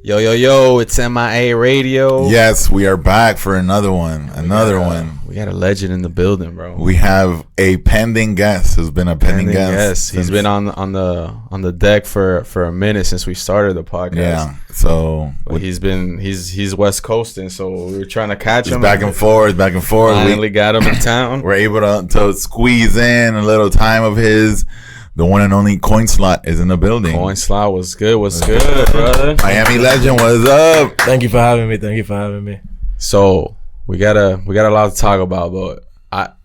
Yo, yo, yo, it's MIA Radio. Yes, we are back for another one. We got a legend in the building, bro. We have a pending guest who's been a pending guest. He's been on the deck for a minute since we started the podcast. Yeah, so he's West Coasting, so we were trying to catch him. Back and forth. Finally got him in town. We're able to squeeze in a little time of his. The one and only COINSLOT is in the building. COINSLOT was good. What's good, brother? Miami legend, what's up? Thank you for having me. So we got a lot to talk about, but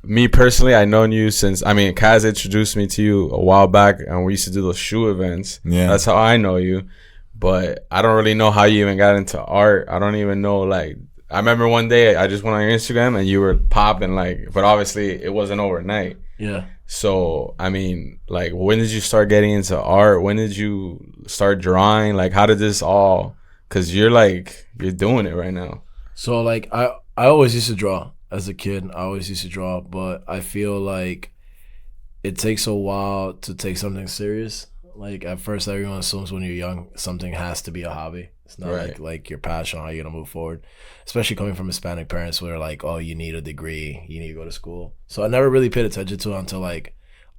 me personally, I've known you since. Kaz introduced me to you a while back, and we used to do those shoe events. Yeah, that's how I know you. But I don't really know how you even got into art. I don't even know. Like, I remember one day I just went on your Instagram and you were popping, but obviously it wasn't overnight. Yeah. So, when did you start getting into art? When did you start drawing? Like, how did this all... Because you're doing it right now. So, I always used to draw as a kid. But I feel like it takes a while to take something serious. Like, at first, everyone assumes when you're young, something has to be a hobby. It's not right. like your passion, how you're going to move forward. Especially coming from Hispanic parents where like, oh, you need a degree, you need to go to school. So I never really paid attention to it until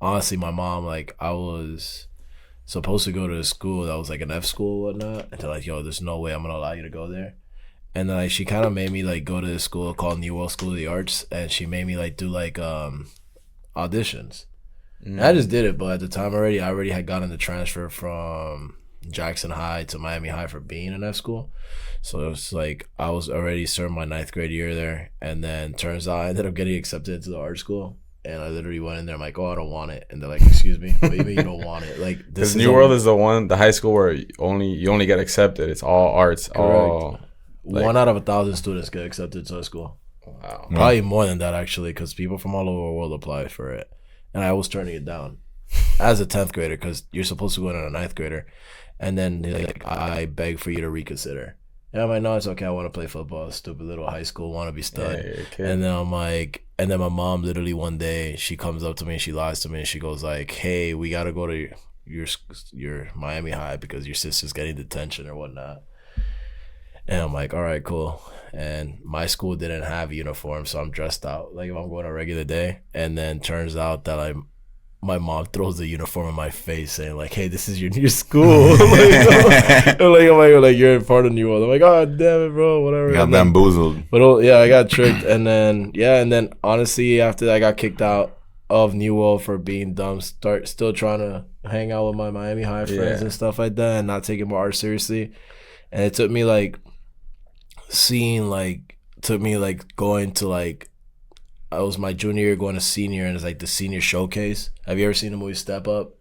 honestly, my mom, I was supposed to go to a school that was an F school and whatnot. And they're like, yo, there's no way I'm going to allow you to go there. And then she kind of made me go to this school called New World School of the Arts. And she made me do auditions. And I just did it. But at the time I already had gotten the transfer from Jackson High to Miami High for being an F school. So it was I was already serving my 9th grade year there, and then turns out I ended up getting accepted into the art school, and I literally went in there. I'm like, oh, I don't want it, and they're like, excuse me, what do you mean you don't want it? Because New World is the high school where you only get accepted. It's all arts. Correct. All 1 out of 1,000 students get accepted to a school. Wow. Probably more than that actually, because people from all over the world apply for it, and I was turning it down as a 10th grader because you're supposed to go in as a 9th grader, and then I beg for you to reconsider. And I'm like, no, it's okay. I want to play football. Stupid little high school wannabe stud. Yeah, and then I'm like, and then my mom literally one day she comes up to me and she lies to me and she goes hey, we gotta go to your Miami High because your sister's getting detention or whatnot. And I'm like, all right, cool. And my school didn't have a uniform, so I'm dressed out if I'm going a regular day. And then turns out that my mom throws the uniform in my face saying hey, this is your new school. You're in part of New World. I'm like, oh, damn it, bro, whatever. You got bamboozled. But yeah, I got tricked. And then honestly, after that, I got kicked out of New World for being dumb. Still trying to hang out with my Miami High friends and stuff like that and not taking my art seriously. And it took me going to I was my junior year going to senior, and it's the senior showcase. Have you ever seen the movie Step Up,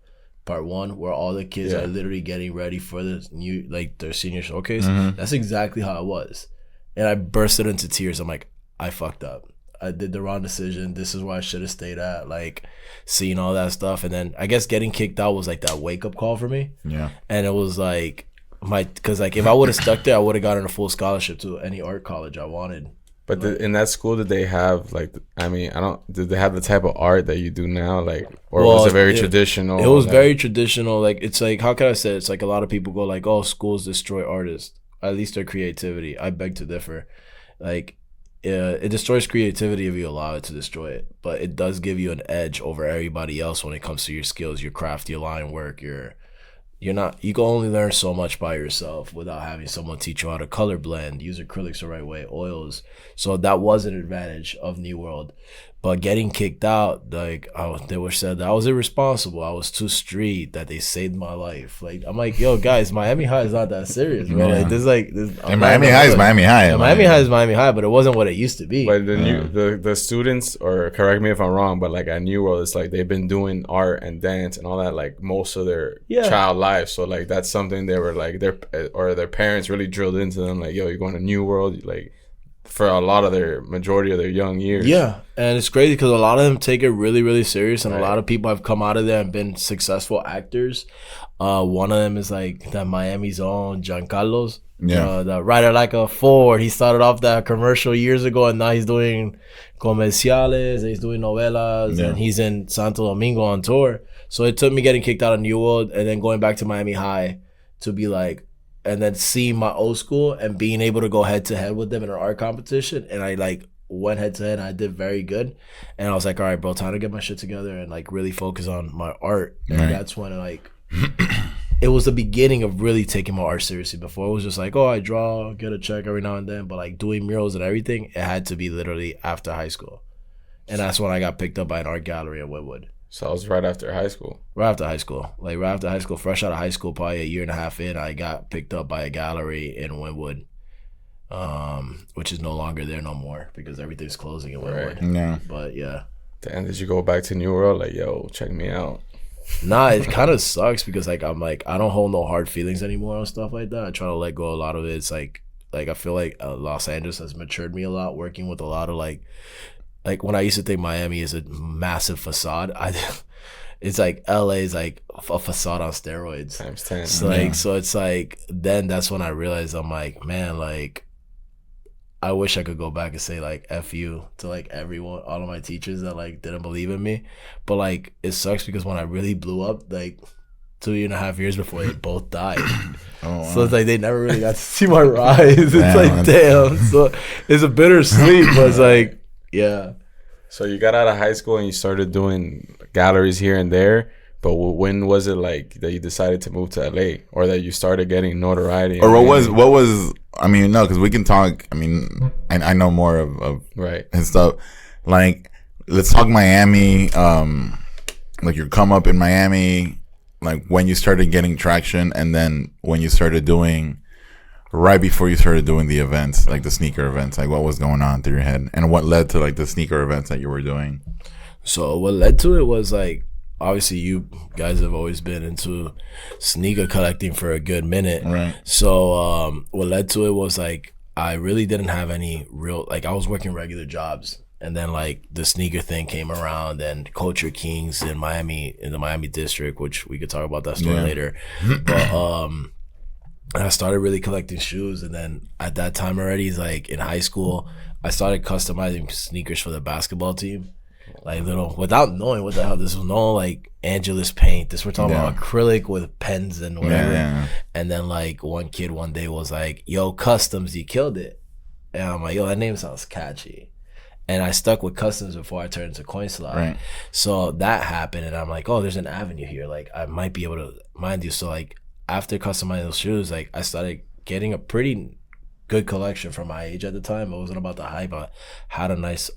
Part 1, where all the kids are literally getting ready for the new their senior showcase? Mm-hmm. That's exactly how it was, and I bursted into tears. I'm like, I fucked up. I did the wrong decision. This is where I should have stayed at. Seeing all that stuff, and then I guess getting kicked out was that wake up call for me. Yeah, and it was because if I would have stuck there, I would have gotten a full scholarship to any art college I wanted. But in that school, did they have did they have the type of art that you do now, was it very traditional? It was very traditional. It's how can I say it? It's a lot of people go oh, schools destroy artists, at least their creativity. I beg to differ. It destroys creativity if you allow it to destroy it, but it does give you an edge over everybody else when it comes to your skills, your craft, your line work, you can only learn so much by yourself without having someone teach you how to color blend, use acrylics the right way, oils. So that was an advantage of New World. But getting kicked out, they were said that I was irresponsible. I was too street, that they saved my life. I'm like, yo, guys, Miami High is not that serious, bro. Yeah. And Miami High is Miami High. Yeah, Miami High is Miami High, but it wasn't what it used to be. But the students, or correct me if I'm wrong, but at New World, it's they've been doing art and dance and all that most of their child life. So that's something they were their parents really drilled into them. Yo, you're going to New World, for a lot of majority of their young years. Yeah, and it's crazy because a lot of them take it really, really serious, and a lot of people have come out of there and been successful actors. One of them is that Miami's own Giancarlo's. Yeah, the rider like a Ford. He started off that commercial years ago, and now he's doing comerciales, and he's doing novelas, and he's in Santo Domingo on tour. So it took me getting kicked out of New World and then going back to Miami High to be and then seeing my old school and being able to go head to head with them in an art competition, and I like went head to head and I did very good, and I was like, all right, bro, time to get my shit together and like really focus on my art. And that's when like it was the beginning of really taking my art seriously. Before it was just like, oh, I draw, get a check every now and then, but like doing murals and everything, it had to be literally after high school, and that's when I got picked up by an art gallery in Wynwood. So I was right after high school. Right after high school. Like right after high school, fresh out of high school, probably a year and a half in, I got picked up by a gallery in Wynwood, which is no longer there no more because everything's closing in Wynwood. Right. Yeah. But yeah. Then did you go back to New World? Like, yo, check me out. Nah, it kind of sucks because like I'm like I don't hold no hard feelings anymore and stuff like that. I try to let go a lot of it. It's like I feel like Los Angeles has matured me a lot, working with a lot of like when I used to think Miami is a massive facade, it's like LA is like a facade on steroids times 10. So it's like then that's when I realized I'm like, man, like I wish I could go back and say like F you to like everyone, all of my teachers that like didn't believe in me, but like it sucks because when I really blew up, like 2.5 years before they both died. So it's like they never really got to see my rise. It's like damn. So it's a bittersweet, but it's like yeah. So you got out of high school and you started doing galleries here and there, but when was it like that you decided to move to LA, or that you started getting notoriety? Or what was I mean, no, because we can talk. I mean, I know more of right and stuff. Like, let's talk Miami. Like your come up in Miami, like when you started getting traction, and then when you started doing. Right before you started doing the events, like the sneaker events, like what was going on through your head, and what led to like the sneaker events that you were doing? So what led to it was like, obviously you guys have always been into sneaker collecting for a good minute. Right. So what led to it was like, I really didn't have any real, like I was working regular jobs. And then like the sneaker thing came around, and Culture Kings in Miami, in the Miami district, which we could talk about that story later. But I started really collecting shoes, and then at that time already, like in high school, I started customizing sneakers for the basketball team, like little without knowing what the hell this was. No, like Angelus paint. This we're talking about acrylic with pens and whatever. Yeah. And then like one kid one day was like, "Yo, Customs, you killed it," and I'm like, "Yo, that name sounds catchy." And I stuck with Customs before I turned into COINSLOT. Right. So that happened, and I'm like, "Oh, there's an avenue here. Like I might be able to mind you." So like. After customizing those shoes, like I started getting a pretty good collection for my age at the time. It wasn't about the hype. I had a nice.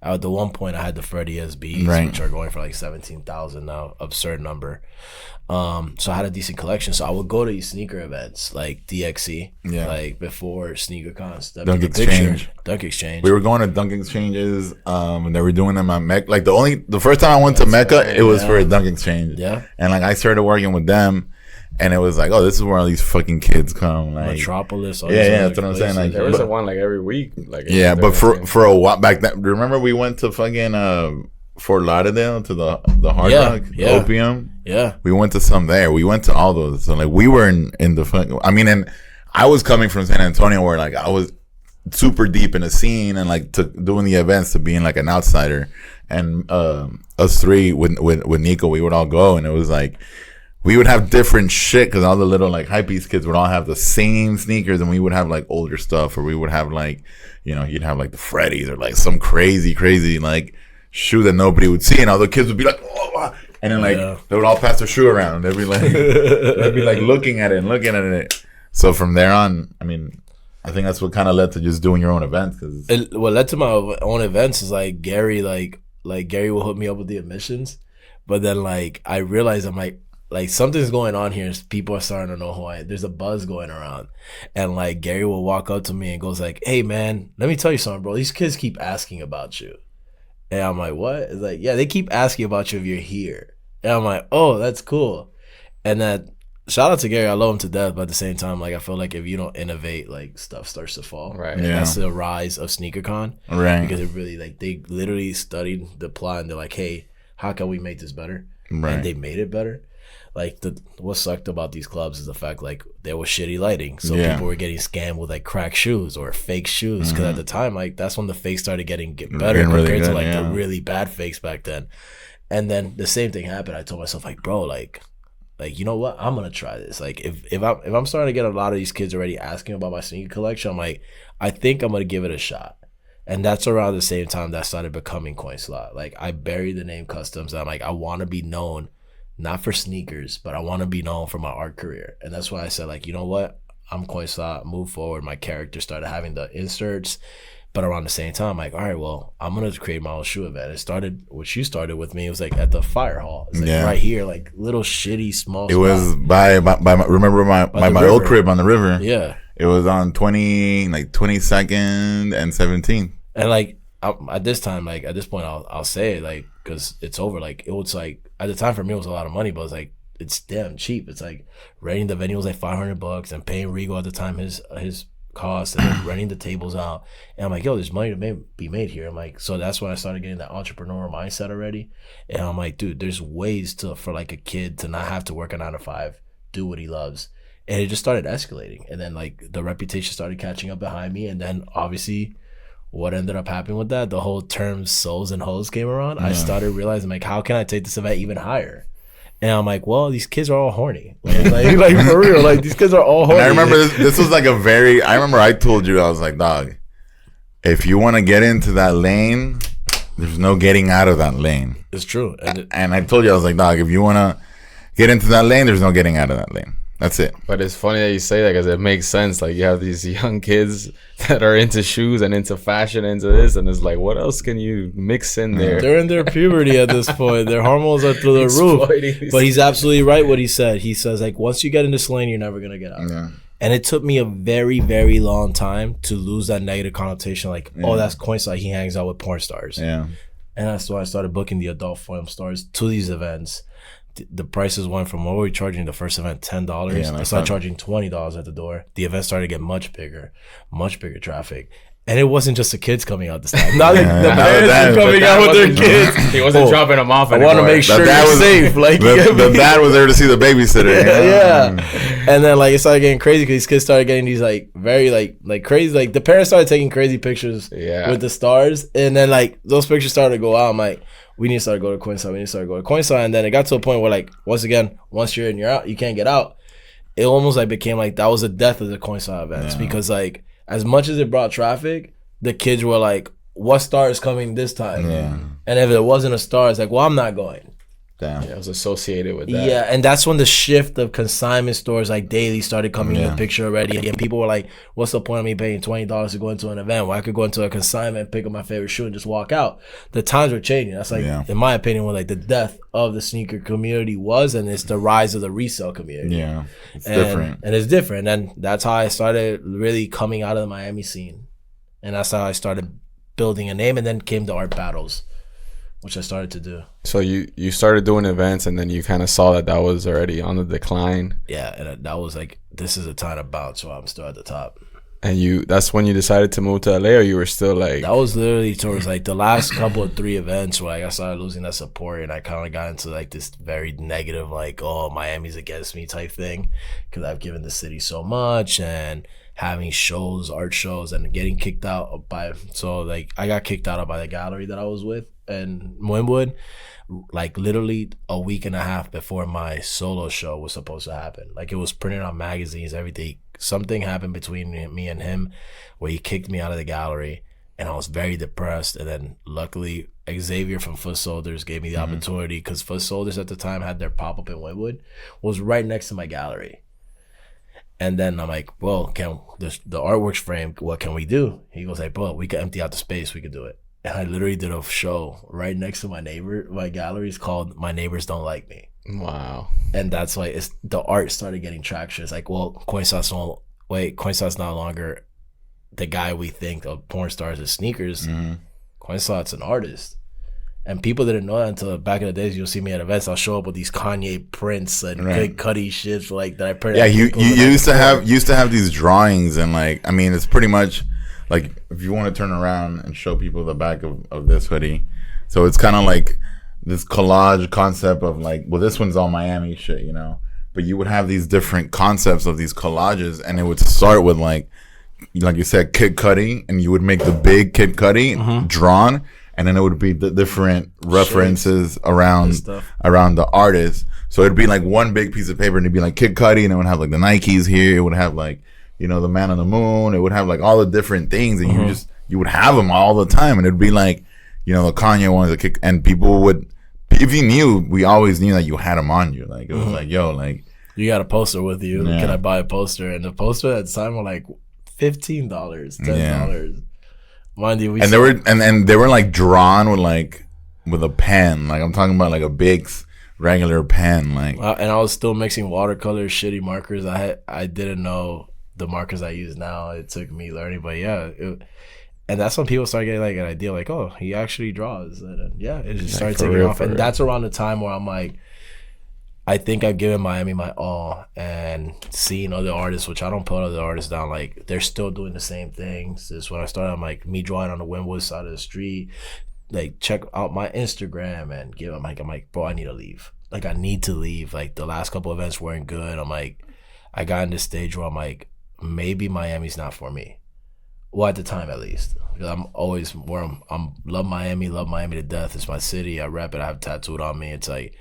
At the one point, I had the Freddie SBs, which are going for like 17,000 now, absurd number. So I had a decent collection. So I would go to these sneaker events like DXC, like before sneaker cons. Dunk Exchange. Dunk Exchange. We were going to Dunk Exchanges, and they were doing them at Mecca. Like the first time I went to Mecca, it was for a Dunk Exchange. Yeah. And like I started working with them. And it was like, oh, this is where all these fucking kids come. Like Metropolis. That's what I'm saying. Like, there was one like every week. Like but for a while back then, remember we went to fucking Fort Lauderdale to the Hard Rock, Opium. Yeah, we went to some there. We went to all those. So like we were in the fucking. I mean, and I was coming from San Antonio, where like I was super deep in the scene and like doing the events to being like an outsider. And us three with Nico, we would all go, and it was like. We would have different shit because all the little like hypebeast kids would all have the same sneakers, and we would have like older stuff, or we would have like, you know, you'd have like the Freddies or like some crazy like shoe that nobody would see, and all the kids would be like, oh, and then like they would all pass their shoe around, and they'd be like looking at it. So from there on, I mean, I think that's what kind of led to just doing your own events. Cause what led to my own events is like Gary, like Gary will hook me up with the admissions, but then like I realized I'm like something's going on here. People are starting to know who I am. There's a buzz going around. And like Gary will walk up to me and goes like, "Hey man, let me tell you something, bro. These kids keep asking about you." And I'm like, "What?" It's like, "Yeah, they keep asking about you if you're here." And I'm like, "Oh, that's cool." And then shout out to Gary. I love him to death, but at the same time, like I feel like if you don't innovate, like stuff starts to fall. Right. And that's the rise of SneakerCon. Right. Because it really like they literally studied the plot and they're like, "Hey, how can we make this better?" Right. And they made it better. Like what sucked about these clubs is the fact like there was shitty lighting, so people were getting scammed with like cracked shoes or fake shoes. Because at the time, like that's when the fakes started getting better compared to like the really bad fakes back then. And then the same thing happened. I told myself like, bro, like like, you know what? I'm gonna try this. Like, if I'm starting to get a lot of these kids already asking about my sneaker collection, I'm like, I think I'm gonna give it a shot. And that's around the same time that started becoming COINSLOT. Like, I buried the name Customs. And I'm like, I want to be known not for sneakers, but I want to be known for my art career. And that's why I said, like, you know what? I'm COINSLOT. Move forward. My character started having the inserts. But around the same time, I'm like, all right, well, I'm going to create my own shoe event. It started, what you started with me, it was like at the fire hall. It's like right here, like little shitty small spot. Was by remember my old crib on the river. Yeah. It was on 22nd and 17th. And like at this time, like at this point, I'll say it, like, because it's over. Like, it was like, at the time for me, it was a lot of money, but it's like, it's damn cheap. It's like renting the venue was like $500 and paying Regal at the time his cost, and then renting the tables out. And I'm like, yo, there's money to be made here. I'm like, so that's when I started getting that entrepreneurial mindset already. And I'm like, dude, there's ways for like a kid to not have to work a 9 to 5, do what he loves. And it just started escalating. And then like the reputation started catching up behind me. And then obviously what ended up happening with that, the whole term souls and hoes came around. I started realizing, like, how can I take this event even higher? And I'm like, well, these kids are all horny. Like for real, like these kids are all horny. And I remember this was like I remember I told you, I was like, dog, if you want to get into that lane, there's no getting out of that lane. It's true. And I told you, I was like, dog, if you want to get into that lane, there's no getting out of that lane. That's it. But it's funny that you say that, because it makes sense. Like, you have these young kids that are into shoes and into fashion, into this, and it's like, what else can you mix in there? They're in their puberty at this point. Their hormones are through the roof. But he's absolutely right what he said. He says, like, once you get in this lane, you're never gonna get out. Yeah. And it took me a very, very long time to lose that negative connotation. Like, oh, that's COINSLOT. He hangs out with porn stars. Yeah. And that's why I started booking the adult film stars to these events. The prices went from, what were we charging the first event, $10? Yeah, I started charging $20 at the door. The event started to get much bigger traffic. And it wasn't just the kids coming out this time. Now the parents were coming out with their kids. He wasn't dropping them off anymore. I want to make sure they're safe. Like, the dad was there to see the babysitter. Yeah. And then like it started getting crazy because these kids started getting these like very like crazy, like the parents started taking crazy pictures with the stars. And then like those pictures started to go out. I'm like, we need to start going to COINSLOT. And then it got to a point where, like, once again, once you're in, you're out, you can't get out. It almost like became like that was the death of the COINSLOT events because like as much as it brought traffic, the kids were like, what star is coming this time? Yeah. And if it wasn't a star, it's like, well, I'm not going. Damn. Yeah, it was associated with that. Yeah, and that's when the shift of consignment stores like daily started coming in the picture already. And people were like, what's the point of me paying $20 to go into an event? Well, I could go into a consignment, pick up my favorite shoe, and just walk out. The times were changing. That's like, in my opinion, what like the death of the sneaker community was, and it's the rise of the resale community. Yeah, it's different. And it's different. And that's how I started really coming out of the Miami scene. And that's how I started building a name, and then came the art battles, which I started to do. So you started doing events, and then you kind of saw that was already on the decline. Yeah, and that was like, this is a time to bounce, while I'm still at the top. And that's when you decided to move to LA, or you were still like... That was literally towards like the last couple of 3 events where like I started losing that support, and I kind of got into like this very negative, like, oh, Miami's against me type thing, because I've given the city so much, and having shows, art shows, and getting kicked out by... So like I got kicked out by the gallery that I was with in Wynwood, like literally a week and a half before my solo show was supposed to happen. Like, it was printed on magazines, everything. Something happened between me and him where he kicked me out of the gallery, and I was very depressed. And then luckily Xavier from Foot Soldiers gave me the opportunity, because Foot Soldiers at the time had their pop-up in Wynwood, was right next to my gallery. And then I'm like, well, the artwork's framed, what can we do? He goes like, bro, we could empty out the space, we could do it. And I literally did a show right next to my gallery. It's called My Neighbors Don't Like Me. Wow. And that's why the art started getting traction. It's like, well, COINSLOT's no longer the guy we think of porn stars as sneakers. COINSLOT's an artist. And people didn't know that until back in the days. You'll see me at events. I'll show up with these Kanye prints and Big Cudi shit like that I printed. Yeah, you used to have these drawings, and like, I mean, it's pretty much like, if you want to turn around and show people the back of this hoodie, so it's kind of like this collage concept of like, well, this one's all Miami shit, you know, but you would have these different concepts of these collages, and it would start with like you said, Kid Cudi, and you would make the big Kid Cudi drawn, and then it would be the different references around the artist. So it'd be like one big piece of paper, and it'd be like Kid Cudi, and it would have like the Nikes here. It would have like, you know, the Man on the Moon. It would have like all the different things, and you would have them all the time, and it'd be like, you know, the Kanye ones, and people would, if you knew, we always knew that you had them on you. Like it was like, yo, like you got a poster with you. Yeah. Can I buy a poster? And the poster at the time were like $15, $10. Yeah. Mind you, and they were like drawn with a pen. Like I'm talking about like a big regular pen. Like and I was still mixing watercolor, shitty markers. I didn't know the markers I use now. It took me learning, but yeah. And that's when people start getting like an idea, like, oh, he actually draws. And yeah, it just started taking off. And that's around the time where I'm like, I think I've given Miami my all, and seeing other artists, which I don't put other artists down, like they're still doing the same things. This is when I started. I'm like, me drawing on the Wynwood side of the street, like check out my Instagram and I'm like, bro, I need to leave. Like I need to leave. Like the last couple events weren't good. I'm like, I got in this stage where I'm like, maybe Miami's not for me. Well, at the time at least, because I'm always where I'm love Miami to death. It's my city. I rep it. I have tattooed on me. It's like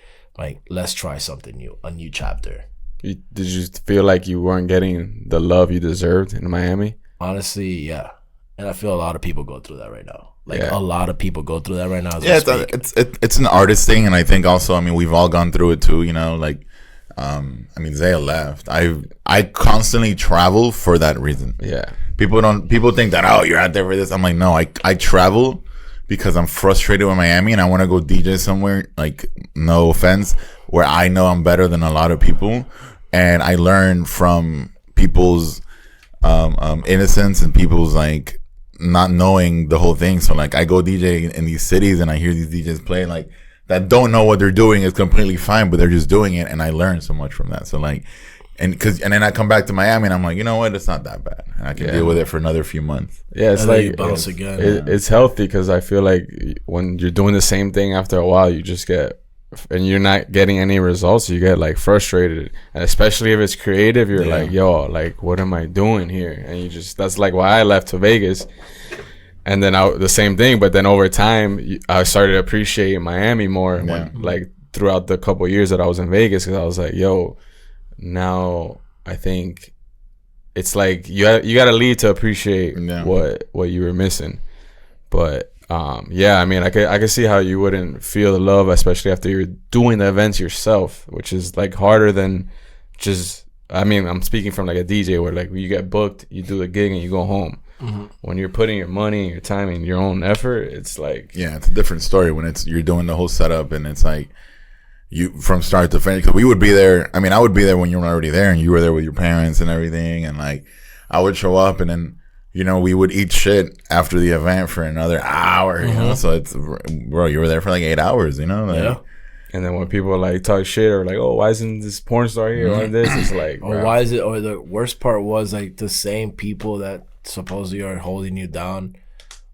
let's try something new, a new chapter. Did you feel like you weren't getting the love you deserved in Miami? Honestly, yeah. And I feel a lot of people go through that right now. Like a lot of people go through that right now. Yeah, it's an artist thing, and I think also, I mean, we've all gone through it too. You know, like, I mean, Zea left. I constantly travel for that reason. Yeah. People think that, oh, you're out there for this. I'm like, no, I travel because I'm frustrated with Miami and I want to go DJ somewhere, like, no offense, where I know I'm better than a lot of people, and I learn from people's innocence and people's like not knowing the whole thing. So like I go DJ in these cities and I hear these DJs play like that don't know what they're doing is completely fine, but they're just doing it, and I learn so much from that. So like, and then I come back to Miami and I'm like, you know what, it's not that bad, and I can deal with it for another few months. Yeah, it's like bounce again. It's healthy, because I feel like when you're doing the same thing after a while, you just get, and you're not getting any results, you get like frustrated, and especially if it's creative, you're like, yo, like what am I doing here? And you just, that's like why I left to Vegas. And then the same thing, but then over time I started appreciating Miami more, like throughout the couple of years that I was in Vegas, because I was like, yo, now I think it's like you got to leave to appreciate what you were missing. But yeah, I mean, I could see how you wouldn't feel the love, especially after you're doing the events yourself, which is like harder than just, I mean, I'm speaking from like a DJ where like you get booked, you do the gig and you go home. Mm-hmm. When you're putting your money, your time, and your own effort, it's like, yeah, it's a different story when you're doing the whole setup, and it's like you from start to finish. Because we would be there. I mean, I would be there when you were already there, and you were there with your parents and everything. And like, I would show up, and then, you know, we would eat shit after the event for another hour. You know, so it's, bro, you were there for like 8 hours. You know, like, And then when people like talk shit or like, oh, why isn't this porn star here? Or this, it's like, or why is it? Or the worst part was like the same people that supposedly are holding you down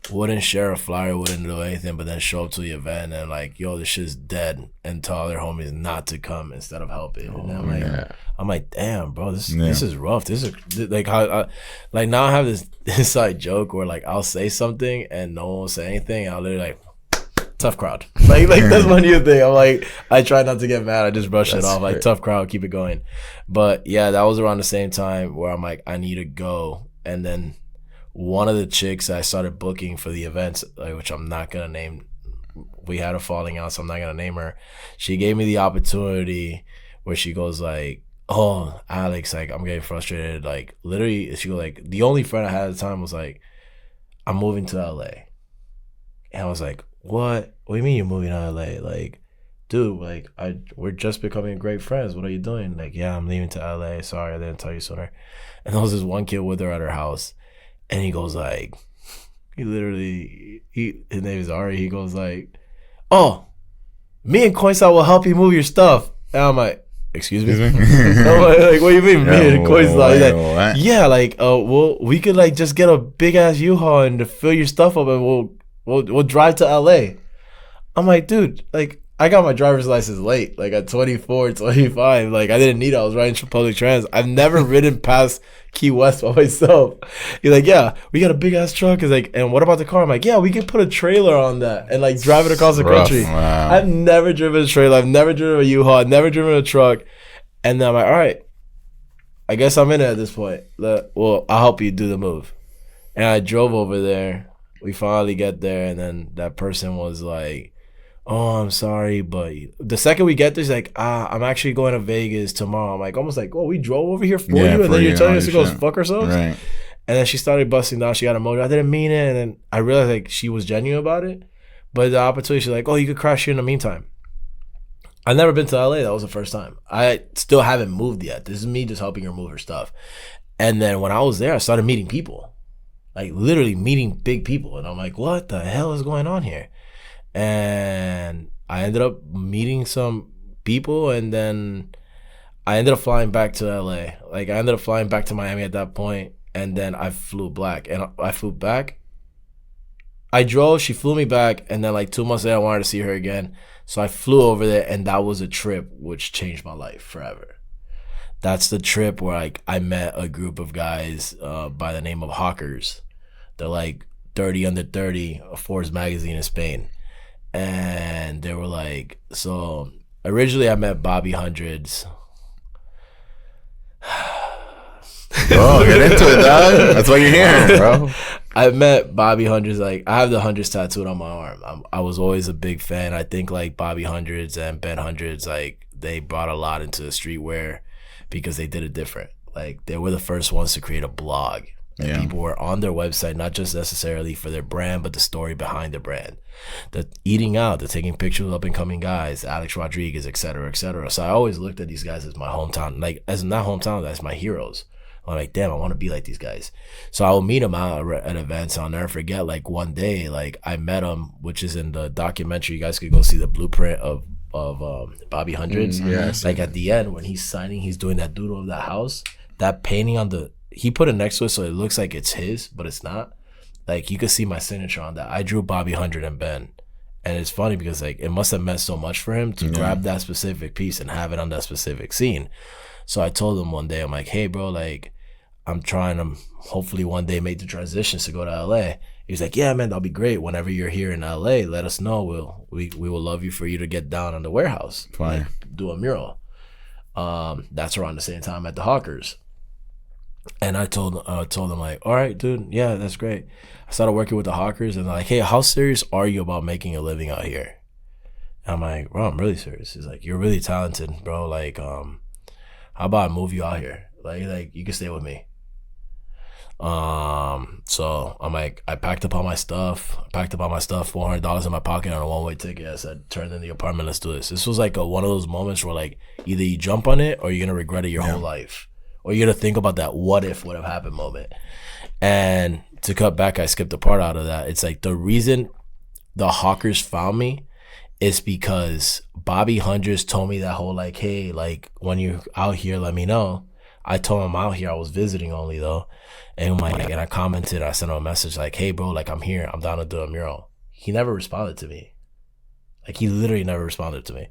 wouldn't share a flyer, wouldn't do anything, but then show up to the event and like, yo, this shit's dead, and tell their homies not to come instead of helping. And I'm like, damn, bro, this is rough. This is like how like now I have this inside joke where like I'll say something and no one will say anything. I'll literally like, tough crowd. Like that's my new thing. I'm like, I try not to get mad. I just brush it off. Like, tough crowd, keep it going. But yeah, that was around the same time where I'm like, I need to go. And then one of the chicks I started booking for the events, like, which I'm not gonna name, we had a falling out, so I'm not gonna name her. She gave me the opportunity where she goes like, oh, Alex, like I'm getting frustrated. Like literally, she goes like, the only friend I had at the time was like, I'm moving to LA. And I was like, what do you mean you're moving to LA? Like, dude, like we're just becoming great friends. What are you doing? Like, yeah, I'm leaving to LA. Sorry, I didn't tell you sooner. And there was this one kid with her at her house, and he goes like, his name is Ari. He goes like, oh, me and COINSLOT will help you move your stuff. And I'm like, excuse me? I'm like, what do you mean, me and COINSLOT? Like, yeah, like, well, we could like just get a big ass U-Haul and fill your stuff up, and we'll drive to LA. I'm like, dude, like, I got my driver's license late, like at 24, 25. Like I didn't need it. I was riding public transit. I've never ridden past Key West by myself. He's like, yeah, we got a big ass truck. He's like, and what about the car? I'm like, yeah, we can put a trailer on that and like drive it across the country. Wow. I've never driven a trailer. I've never driven a U-Haul. I've never driven a truck. And then I'm like, all right, I guess I'm in it at this point. Well, I'll help you do the move. And I drove over there. We finally get there, and then that person was like, oh, I'm sorry, but the second we get there, he's like, I'm actually going to Vegas tomorrow. I'm like, almost like, oh, we drove over here for you, and then you're telling us to go fuck ourselves? Right. And then she started busting down. She got emotional. I didn't mean it. And then I realized like she was genuine about it. But the opportunity, she's like, oh, you could crash here in the meantime. I've never been to LA. That was the first time. I still haven't moved yet. This is me just helping her move her stuff. And then when I was there, I started meeting people. Like literally meeting big people. And I'm like, what the hell is going on here? And I ended up meeting some people, and then I ended up flying back to LA. Like I ended up flying back to Miami at that point, and then I flew back. And I flew back. I drove, she flew me back, and then like 2 months later I wanted to see her again. So I flew over there, and that was a trip which changed my life forever. That's the trip where like I met a group of guys by the name of Hawkers. They're like 30 under 30, a Forbes magazine in Spain. And they were like, so originally I met Bobby Hundreds. Oh, get into it, dog. That's what you're hearing, bro. I met Bobby Hundreds. Like I have the Hundreds tattooed on my arm. I was always a big fan. I think like Bobby Hundreds and Ben Hundreds, like they brought a lot into the streetwear because they did it different. Like they were the first ones to create a blog. And people were on their website, not just necessarily for their brand, but the story behind the brand. The eating out, the taking pictures of up-and-coming guys, Alex Rodriguez, et cetera, et cetera. So I always looked at these guys as my hometown, like as not hometown, that's my heroes. I'm like, damn, I want to be like these guys. So I will meet them out at events. I'll never forget, like one day, like I met him, which is in the documentary. You guys could go see the blueprint of Bobby Hundreds. Yes. Like at the end, when he's signing, he's doing that doodle of that house, that painting on the, he put it next to it so it looks like it's his, but it's not. Like you could see my signature on that. I drew Bobby 100 and Ben. And it's funny because like it must have meant so much for him to grab that specific piece and have it on that specific scene. So I told him one day, I'm like, hey bro, like I'm trying to hopefully one day make the transitions to go to LA. He was like, yeah man, that'll be great. Whenever you're here in LA, let us know. We will love you for you to get down on the warehouse. Fine. Like, do a mural. That's around the same time at the Hawkers. And I told them like, all right, dude, yeah, that's great. I started working with the Hawkers and like, hey, how serious are you about making a living out here? And I'm like, bro, I'm really serious. He's like, you're really talented, bro. Like, how about I move you out here? Like you can stay with me. So I'm like, I packed up all my stuff, $400 in my pocket on a one-way ticket. I said, turn in the apartment, let's do this. This was like one of those moments where like either you jump on it or you're gonna regret it your whole life. Or you're gonna think about that what if would have happened moment. And to cut back, I skipped a part out of that. It's like the reason the Hawkers found me is because Bobby Hundreds told me that whole like, hey, like when you're out here, let me know. I told him out here I was visiting only though. And I commented, I sent him a message like, hey bro, like I'm here, I'm down to do a mural. He never responded to me. Like he literally never responded to me.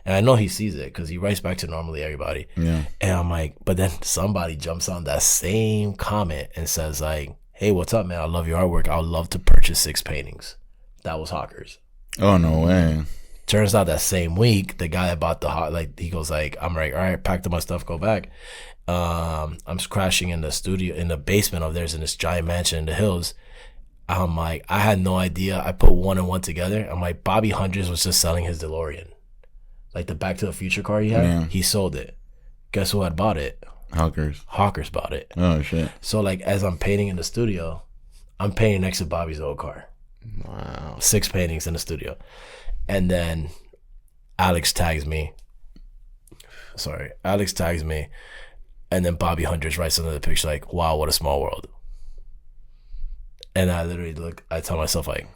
And I know he sees it because he writes back to normally everybody. Yeah. And I'm like, but then somebody jumps on that same comment and says like, hey, what's up, man? I love your artwork. I would love to purchase 6 paintings. That was Hawkers. Oh, no way. Turns out that same week, the guy that bought he goes like, I'm like, all right, packed up my stuff, go back. I'm crashing in the studio, in the basement of theirs in this giant mansion in the hills. I'm like, I had no idea. I put one and one together. I'm like, Bobby Hundreds was just selling his DeLorean. Like the Back to the Future car he had, he sold it. Guess who had bought it? Hawkers bought it. Oh, shit. So like as I'm painting in the studio, I'm painting next to Bobby's old car. Wow. 6 paintings in the studio. And then Alex tags me. And then Bobby Hundreds writes under the picture like, wow, what a small world. And I literally I tell myself like,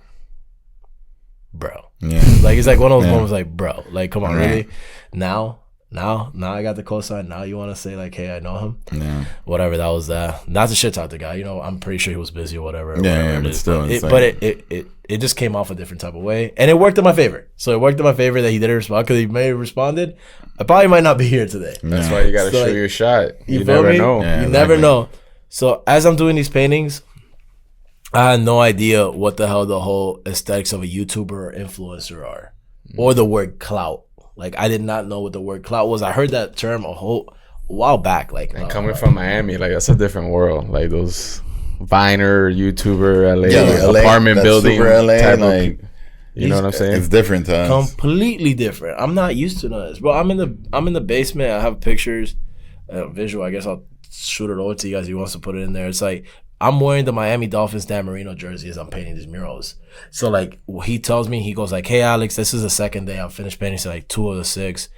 bro. Yeah. Like it's like one of those moments like, bro, like come on, really? Now Now I got the cosign. Now you want to say like, hey, I know him. Yeah. Whatever. That was that. Not to shit talk the guy. You know, I'm pretty sure he was busy or whatever. Yeah, but still, it just came off a different type of way, and it worked in my favor. So it worked in my favor that he didn't respond, because he may have responded, I probably might not be here today. That's why you got to shoot your shot. You never know. Yeah, you never know. So as I'm doing these paintings, I had no idea what the hell the whole aesthetics of a YouTuber or influencer are, or the word clout. Like, I did not know what the word clout was. I heard that term a while back. Like, and coming from Miami, like, that's a different world. Like those Viner, YouTuber, LA apartment building LA, type like, of, you know what I'm saying? It's different to us. Completely different. I'm not used to this, bro. I'm in the basement. I have pictures, visual. I guess I'll shoot it over to you guys. He wants to put it in there. It's like, I'm wearing the Miami Dolphins Dan Marino jersey as I'm painting these murals. So, like, he tells me, he goes like, hey, Alex, this is the second day. I'm finished painting, so like 2 of the 6.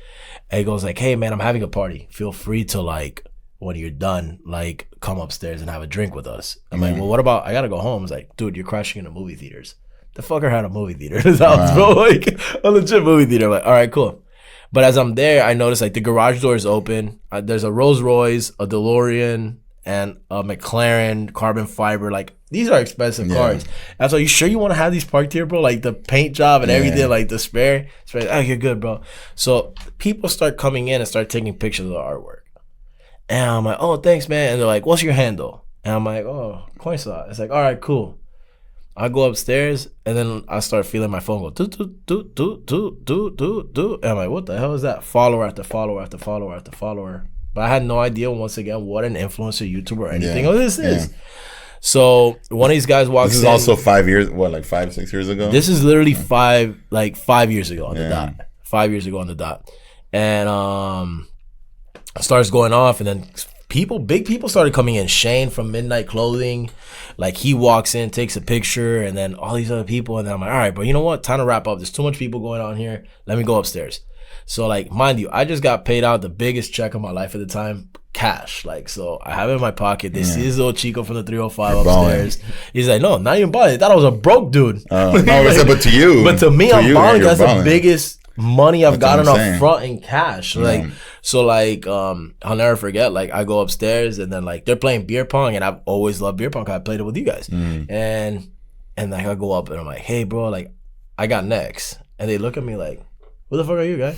And he goes like, hey, man, I'm having a party. Feel free to, like, when you're done, like, come upstairs and have a drink with us. I'm like, well, what about, I got to go home. He's like, dude, you're crashing into movie theaters. The fucker had a movie theater in his house, bro. Like, a legit movie theater. I'm like, all right, cool. But as I'm there, I notice, like, the garage door is open. There's a Rolls Royce, a DeLorean, and a McLaren carbon fiber. Like, these are expensive cars. And so, you sure you want to have these parked here, bro? Like, the paint job and everything, like the spare. Oh, you're good, bro. So people start coming in and start taking pictures of the artwork. And I'm like, oh, thanks, man. And they're like, what's your handle? And I'm like, oh, COINSLOT. It's like, all right, cool. I go upstairs, and then I start feeling my phone go do do do do do do do do. And I'm like, what the hell is that? Follower after follower after follower after follower. But I had no idea, once again, what an influencer, YouTuber, or anything of this is. So one of these guys walks in. This is also 5 years, what, like 5, 6 years ago? This is literally 5 years ago on the dot. 5 years ago on the dot. And starts going off, and then big people started coming in. Shane from Midnight Clothing, like, he walks in, takes a picture, and then all these other people. And then I'm like, all right, but you know what? Time to wrap up. There's too much people going on here. Let me go upstairs. So, like, mind you, I just got paid out the biggest check of my life at the time, cash. Like, so I have it in my pocket. They see this little Chico from the 305 upstairs. He's like, no, not even balling. They thought I was a broke dude. No, but to you. But to me, I'm balling. That's the biggest money I've gotten up front in cash. Like, so, like, I'll never forget, like, I go upstairs, and then, like, they're playing beer pong, and I've always loved beer pong because I played it with you guys. And like, I go up, and I'm like, hey, bro, like, I got next. And they look at me like, who the fuck are you, guy?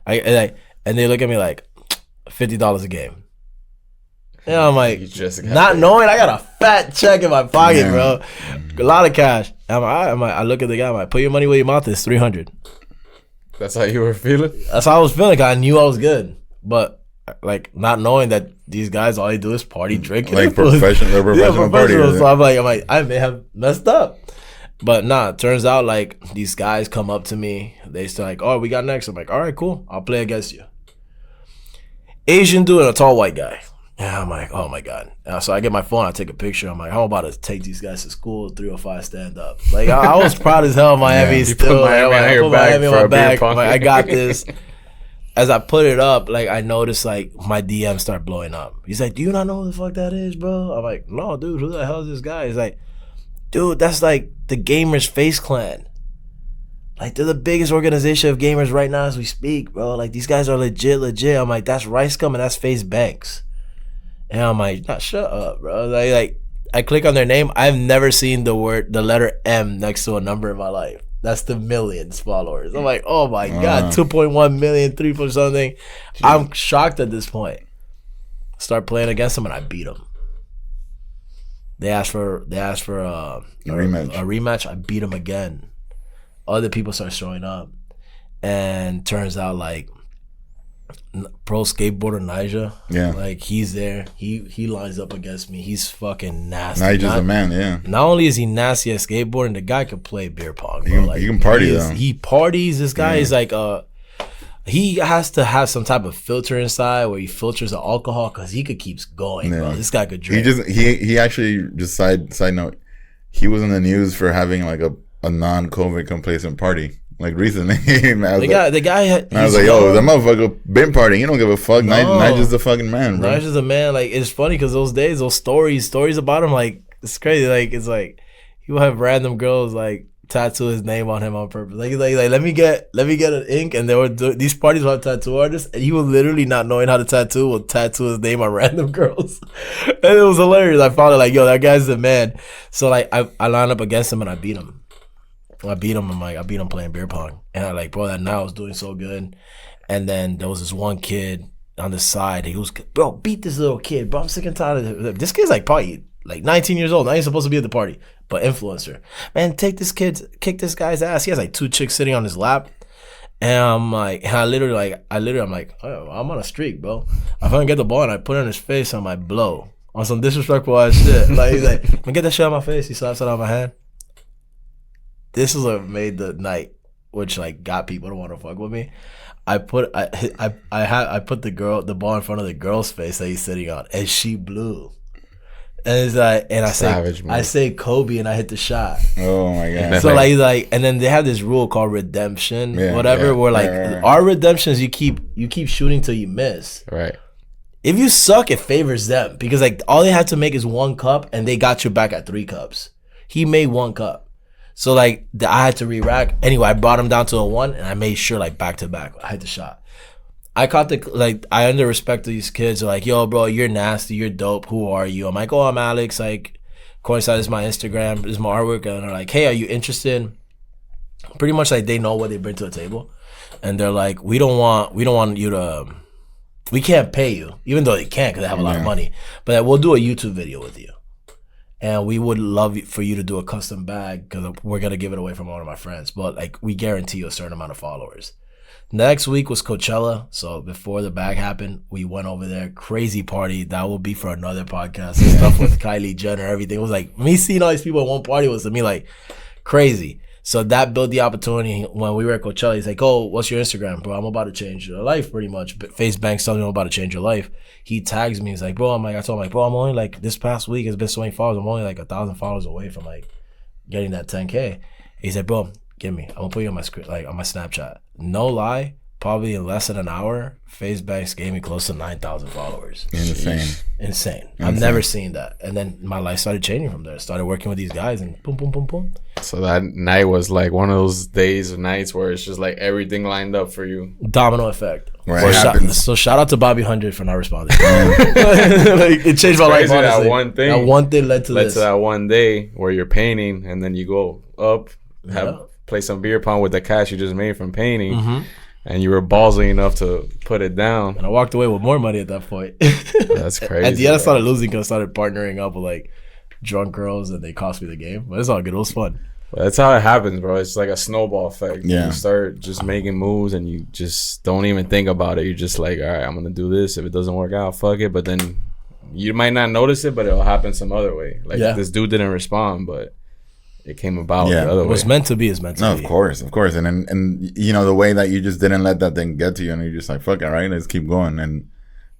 And they look at me like, $50 a game. And I'm like, not knowing I got a fat check in my pocket, bro. A lot of cash. I look at the guy, I'm like, put your money where your mouth is, $300. That's how you were feeling? That's how I was feeling, because I knew I was good. But, like, not knowing that these guys, all they do is party, drink. Like professional party. So I'm like, I may have messed up. But nah, turns out, like, these guys come up to me. They start like, oh, we got next. I'm like, all right, cool. I'll play against you. Asian dude and a tall white guy. Yeah, I'm like, oh my God. So I get my phone, I take a picture. I'm like, how about to take these guys to school, 305 stand up. Like, I was proud as hell of Miami still. I put Miami on my back. Like, I got this. As I put it up, like, I noticed, like, my DMs start blowing up. He's like, do you not know who the fuck that is, bro? I'm like, no, dude, who the hell is this guy? He's like, dude, that's like the Gamers Face Clan. Like, they're the biggest organization of gamers right now as we speak, bro. Like, these guys are legit. I'm like, that's Rice Gum and that's Face Banks. And I'm like, nah, shut up, bro. Like, I click on their name. I've never seen the letter M next to a number in my life. That's the millions followers. I'm like, oh my God, 2.1 million, 3 point something. I'm shocked at this point. Start playing against them, and I beat them. They asked for a rematch. I beat them again. Other people start showing up, and turns out, like, pro skateboarder Nija, like, he's there. He lines up against me. He's fucking nasty. Nija's a man, yeah. Not only is he nasty at skateboarding, the guy can play beer pong. Bro. He can party though. He parties. This guy is like he has to have some type of filter inside where he filters the alcohol, because he could keep going, bro. This guy could drink. He actually, just side note, he was in the news for having like a non-COVID complacent party. Like, recently. The guy I was like, yo, that motherfucker been partying. He don't give a fuck. No. Nija's the fucking man, bro. Nija's the man. Like, it's funny because those days, those stories about him, like, it's crazy. Like, it's like, he will have random girls, like, tattoo his name on him on purpose. Like let me get an ink, and there were these parties with tattoo artists, and he was literally not knowing how to tattoo will tattoo his name on random girls, and it was hilarious. I found it like, yo, that guy's the man. So like I lined up against him and I beat him. I beat him playing beer pong, and I like, bro, that night I was doing so good, and then there was this one kid on the side. He was, bro, beat this little kid, bro. I'm sick and tired of it. This kid's like probably like 19 years old. I ain't supposed to be at the party, but influencer. Man, kick this guy's ass. He has like 2 chicks sitting on his lap. And I'm like, and I'm like, oh, I'm on a streak, bro. I fucking get the ball and I put it in his face. I'm like, blow. On some disrespectful ass shit. Like, he's like, man, get that shit out of my face. He slaps it out of my hand. This is what made the night, which like got people to want to fuck with me. I put the ball in front of the girl's face that he's sitting on, and she blew. And it's like, and I say Kobe, and I hit the shot. Oh my god! So like, and then they have this rule called redemption, where like our redemptions, you keep shooting till you miss. Right. If you suck, it favors them because like all they had to make is 1 cup, and they got you back at 3 cups. He made 1 cup. So like I had to re-rack. Anyway, I brought him down to a 1, and I made sure like back to back I hit the shot. I caught I under respect these kids. They're like, yo, bro, you're nasty, you're dope. Who are you? I'm like, oh, I'm Alex. Like, COINSLOT is my Instagram, this is my artwork, and they're like, hey, are you interested? Pretty much like they know what they bring to the table, and they're like, we don't want you to. We can't pay you, even though they can't because they have a lot of money. But we'll do a YouTube video with you. And we would love for you to do a custom bag because we're going to give it away from one of my friends. But like we guarantee you a certain amount of followers. Next week was Coachella. So before the bag happened, we went over there. Crazy party. That will be for another podcast. And stuff with Kylie Jenner, everything. It was like me seeing all these people at one party was to me like crazy. So that built the opportunity when we were at Coachella. He's like, oh, what's your Instagram, bro? I'm about to change your life pretty much. Face Bank's telling me I'm about to change your life. He tags me. He's like, bro, I told him like, bro, I'm only like this past week it's been so many followers. I'm only like 1,000 followers away from like getting that 10K. He said, bro, give me. I'm gonna put you on my script, like on my Snapchat. No lie, probably in less than an hour, Face Banks gave me close to 9,000 followers. Insane. I've never seen that. And then my life started changing from there. I started working with these guys and boom, boom, boom, boom. So that night was like one of those days or nights where it's just like everything lined up for you. Domino effect. Right. So shout out to Bobby 100 for not responding. Like, it changed my life, honestly. That one thing led to that one day where you're painting and then you go up, play some beer pong with the cash you just made from painting. Mm-hmm. And you were ballsy enough to put it down. And I walked away with more money at that point. That's crazy. At the end, I started losing because I started partnering up with like drunk girls and they cost me the game. But it's all good. It was fun. Well, that's how it happens, bro. It's like a snowball effect. Yeah. You start just making moves and you just don't even think about it. You're just like, all right, I'm going to do this. If it doesn't work out, fuck it. But then you might not notice it, but it'll happen some other way. Like this dude didn't respond, but it came about the other way. What's meant to be is meant to be. Of course. And you know, the way that you just didn't let that thing get to you and you're just like, fuck it, right? Let's keep going. And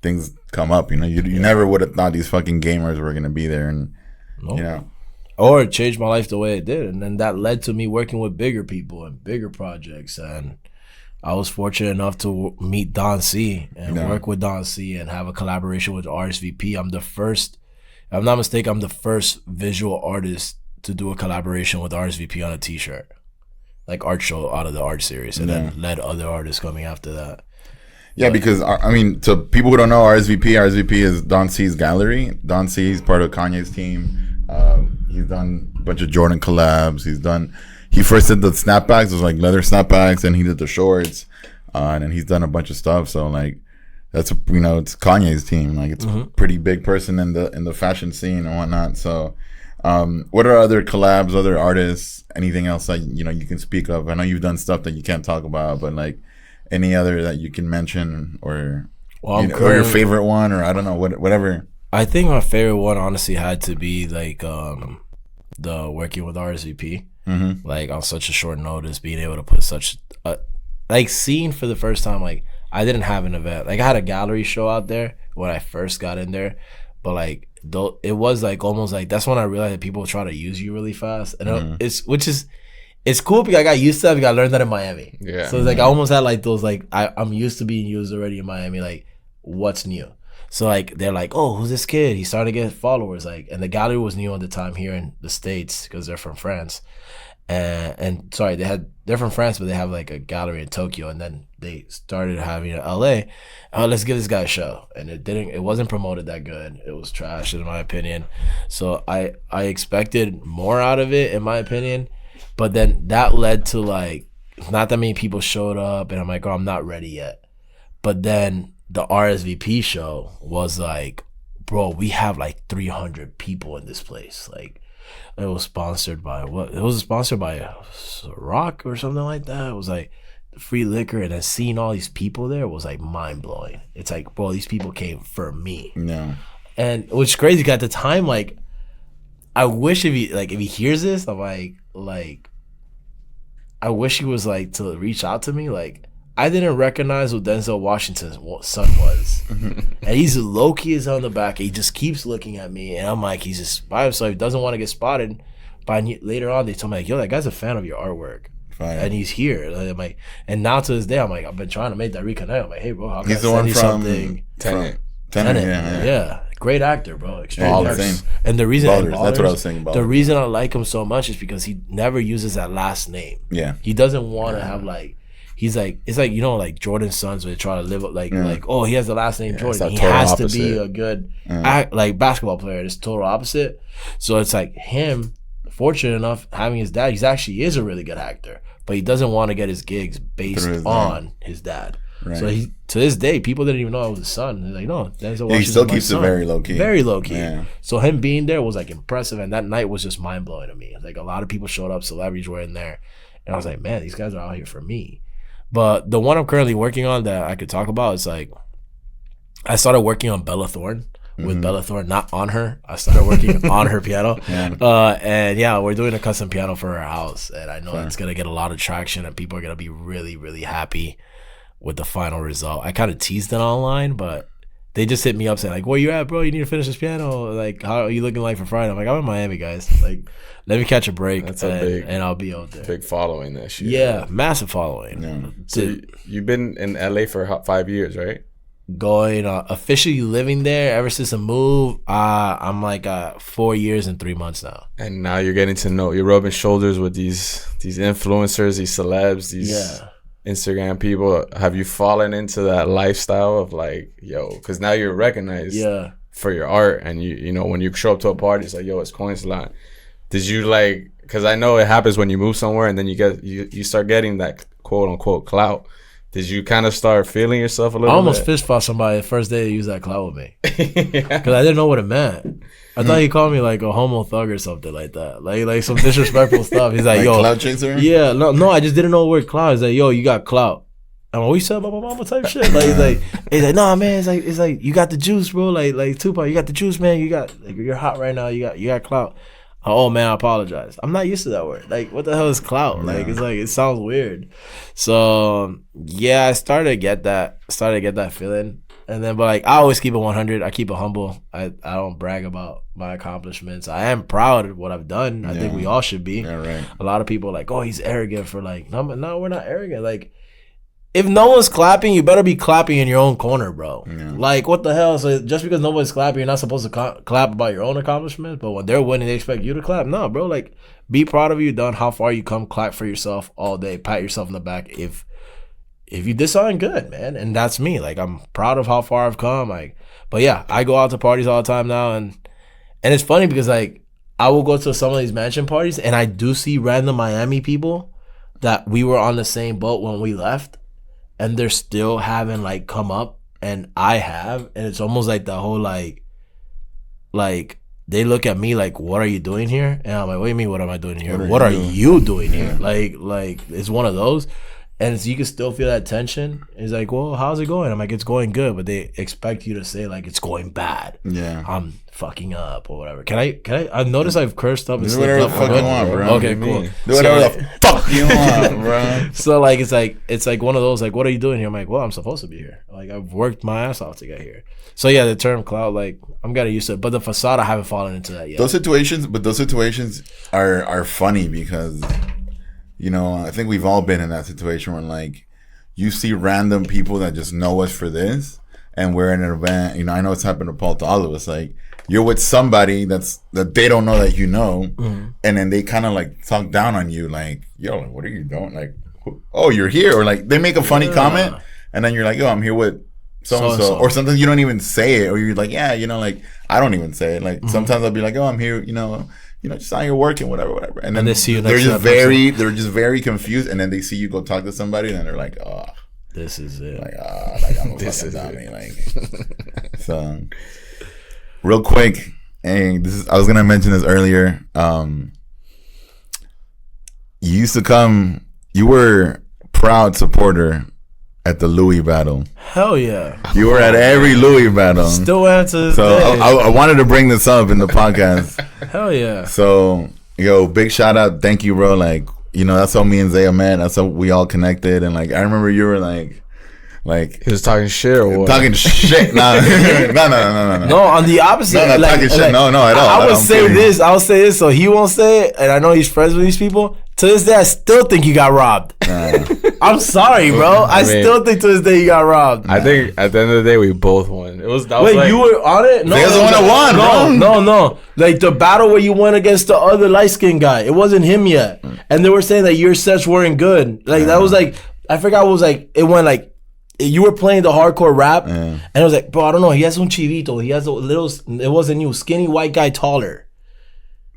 things come up, you know. You never would have thought these fucking gamers were going to be there and, you know. Or it changed my life the way it did. And then that led to me working with bigger people and bigger projects. And I was fortunate enough to meet Don C and work with Don C and have a collaboration with RSVP. If I'm not mistaken, I'm the first visual artist to do a collaboration with RSVP on a t-shirt. Like art show out of the art series. And then led other artists coming after that. Yeah, because, I mean, to people who don't know, RSVP is Don C's gallery. Don C is part of Kanye's team. He's done a bunch of Jordan collabs. He first did the snapbacks, those like leather snapbacks, and he did the shorts. And then he's done a bunch of stuff. So like, that's, you know, it's Kanye's team. Like, it's a pretty big person in the fashion scene and whatnot. So, what are other collabs, other artists, anything else that, you know, you can speak of? I know you've done stuff that you can't talk about, but like any other that you can mention or, or your favorite one, or I don't know, whatever. I think my favorite one honestly had to be like the working with RSVP, like on such a short notice, being able to put such like seeing for the first time. Like I didn't have an event, like I had a gallery show out there when I first got in there, but like it was like almost like that's when I realized that people try to use you really fast, and it's cool because I got used to that because I learned that in Miami. Yeah, so it's like I almost had like those like I'm used to being used already in Miami. Like what's new? So like they're like, oh, who's this kid? He's starting to get followers. Like, and the gallery was new at the time here in the States because they're from France. and sorry, they're from France, but they have like a gallery in Tokyo, and then they started having in LA. Oh, let's give this guy a show, and it wasn't promoted that good. It was trash in my opinion. So I expected more out of it in my opinion, but then that led to like not that many people showed up, and I'm like, oh, I'm not ready yet. But then the RSVP show was like, bro, we have like 300 people in this place. Like, it was sponsored by what? It was sponsored by Rock or something like that. It was like free liquor, and then seeing all these people there was like mind blowing. It's like, bro, these people came for me. No. And which is crazy because at the time, like, I wish if he hears this, I'm like, I wish he was like to reach out to me. Like, I didn't recognize what Denzel Washington's son was. And he's low-key as on the back. He just keeps looking at me. And I'm like, he's just by himself. He doesn't want to get spotted. But later on, they told me, like, yo, that guy's a fan of your artwork. Fine. And he's here. And I'm like, and now to this day, I'm like, I've been trying to make that reconnect. I'm like, hey, bro, how can He's I the one send you from something? Tenet. Yeah. Great actor, bro. Extremely Ballers. And the reason Ballers. That's what I was saying. The reason I like him so much is because he never uses that last name. Yeah. He doesn't want to have like, he's like, it's like, you know, like Jordan's sons where they try to live up like, oh, he has the last name Jordan. He has to be a good like basketball player. It's total opposite. So it's like him, fortunate enough, having his dad, he actually is a really good actor, but he doesn't want to get his gigs based on his dad. Right. So he, to this day, people didn't even know I was his son. They're like, no, Denzel he still keeps it very low key. Very low key. Yeah. So him being there was like impressive, and that night was just mind blowing to me. Like a lot of people showed up, celebrities were in there, and I was like, man, these guys are out here for me. But the one I'm currently working on that I could talk about is like, I started working on Bella Thorne with Bella Thorne, not on her. I started working on her piano. And yeah, we're doing a custom piano for her house. And I know it's going to get a lot of traction and people are going to be really, really happy with the final result. I kind of teased it online, but they just hit me up saying like, where you at, bro? You need to finish this piano. Like, how are you looking like for Friday? I'm like, I'm in Miami, guys. Like, let me catch a break and I'll be out there. Big following that shit. Yeah, massive following. Yeah. So you've been in LA for 5 years, right? Going officially living there ever since the move. I'm like 4 years and 3 months now. And now you're getting to know. You're rubbing shoulders with these influencers, these celebs, these Instagram people. Have you fallen into that lifestyle of like, yo? Because now you're recognized for your art, and you know when you show up to a party, it's like, yo, it's COINSLOT. Did you like? Because I know it happens when you move somewhere, and then you start getting that quote unquote clout. Did you kind of start feeling yourself a little bit? I almost fist fought somebody the first day they used that clout with me. Because I didn't know what it meant. I thought he called me like a homo thug or something like that. Like some disrespectful stuff. He's like, yo. Clout chaser? Yeah. No, I just didn't know the word clout. He's like, yo, you got clout. I'm like, what you said about my mama type shit? Like, he's like, nah, man. It's like you got the juice, bro. Like Tupac, you got the juice, man. You got, like, you're hot right now. You got clout. Oh man, I apologize. I'm not used to that word. Like, what the hell is clout? Like, it's like, it sounds weird. So yeah, I started to get that feeling. And then, but like, I always keep it 100. I keep it humble. I don't brag about my accomplishments. I am proud of what I've done. I think we all should be. Yeah, right. A lot of people are like, oh, he's arrogant for like, no, we're not arrogant. Like, if no one's clapping, you better be clapping in your own corner, bro. Yeah. Like, what the hell? So just because no one's clapping, you're not supposed to clap about your own accomplishments. But when they're winning, they expect you to clap. No, bro. Like, be proud of what you've done, how far you come. Clap for yourself all day. Pat yourself in the back. If you did something good, man, and that's me. Like, I'm proud of how far I've come. Like, but yeah, I go out to parties all the time now, and it's funny because like I will go to some of these mansion parties, and I do see random Miami people that we were on the same boat when we left. And they're still haven't like come up, and I have, and it's almost like the whole like they look at me like, what are you doing here? And I'm like, what do you mean, what am I doing here? What are you doing here? Like it's one of those, and you can still feel that tension. It's like, well, how's it going? I'm like, it's going good, but they expect you to say like it's going bad. Yeah, I'm fucking up or whatever. Can I? I've noticed I've cursed up and do whatever the fuck you want, bro. Okay, cool. Do whatever the fuck you want, bro. So like it's like one of those like, what are you doing here? I'm like, well, I'm supposed to be here. Like, I've worked my ass off to get here. So yeah, the term clout, like, I'm getting used to it. But the facade, I haven't fallen into that yet. Those situations are funny because, you know, I think we've all been in that situation where like you see random people that just know us for this, and we're in an event. You know, I know it's happened to Paul, to all of us. Like, you're with somebody that they don't know that you know, and then they kind of like talk down on you, like, yo, like, what are you doing? Like, oh, you're here, or like they make a funny comment, and then you're like, yo, I'm here with so and so, or sometimes you don't even say it, or you're like, yeah, you know, like I don't even say it. Like sometimes I'll be like, oh, I'm here, you know, just out here working, whatever. And then they see you they're just very confused, and then they see you go talk to somebody, and they're like, oh, this is it. Like, like I'm a fucking dummy. Like, so real quick, and I was gonna mention this earlier. You were proud supporter at the Louis battle. Hell yeah. You were at every Louis battle. Still answer. So I wanted to bring this up in the podcast. Hell yeah. So, yo, big shout out. Thank you, bro. Like, you know, that's how me and Zea met. That's how we all connected. And like, I remember you were like he was talking shit or what? Talking shit. No, no. No, on the opposite. No, not talking shit. No, at all. I would say this. I would say this, so he won't say it. And I know he's friends with these people. To this day, I still think you got robbed. I'm sorry, bro. I mean, still think to this day you got robbed. I think at the end of the day, we both won. Wait, like, you were on it? No, Zea's the one that won. No. Like the battle where you went against the other light skinned guy. It wasn't him yet. And they were saying that your sets weren't good. Like that was like, I forgot what was like, it went like, you were playing the hardcore rap, and it was like, bro, I don't know. He has un chivito. He has a little. It wasn't you, skinny white guy, taller.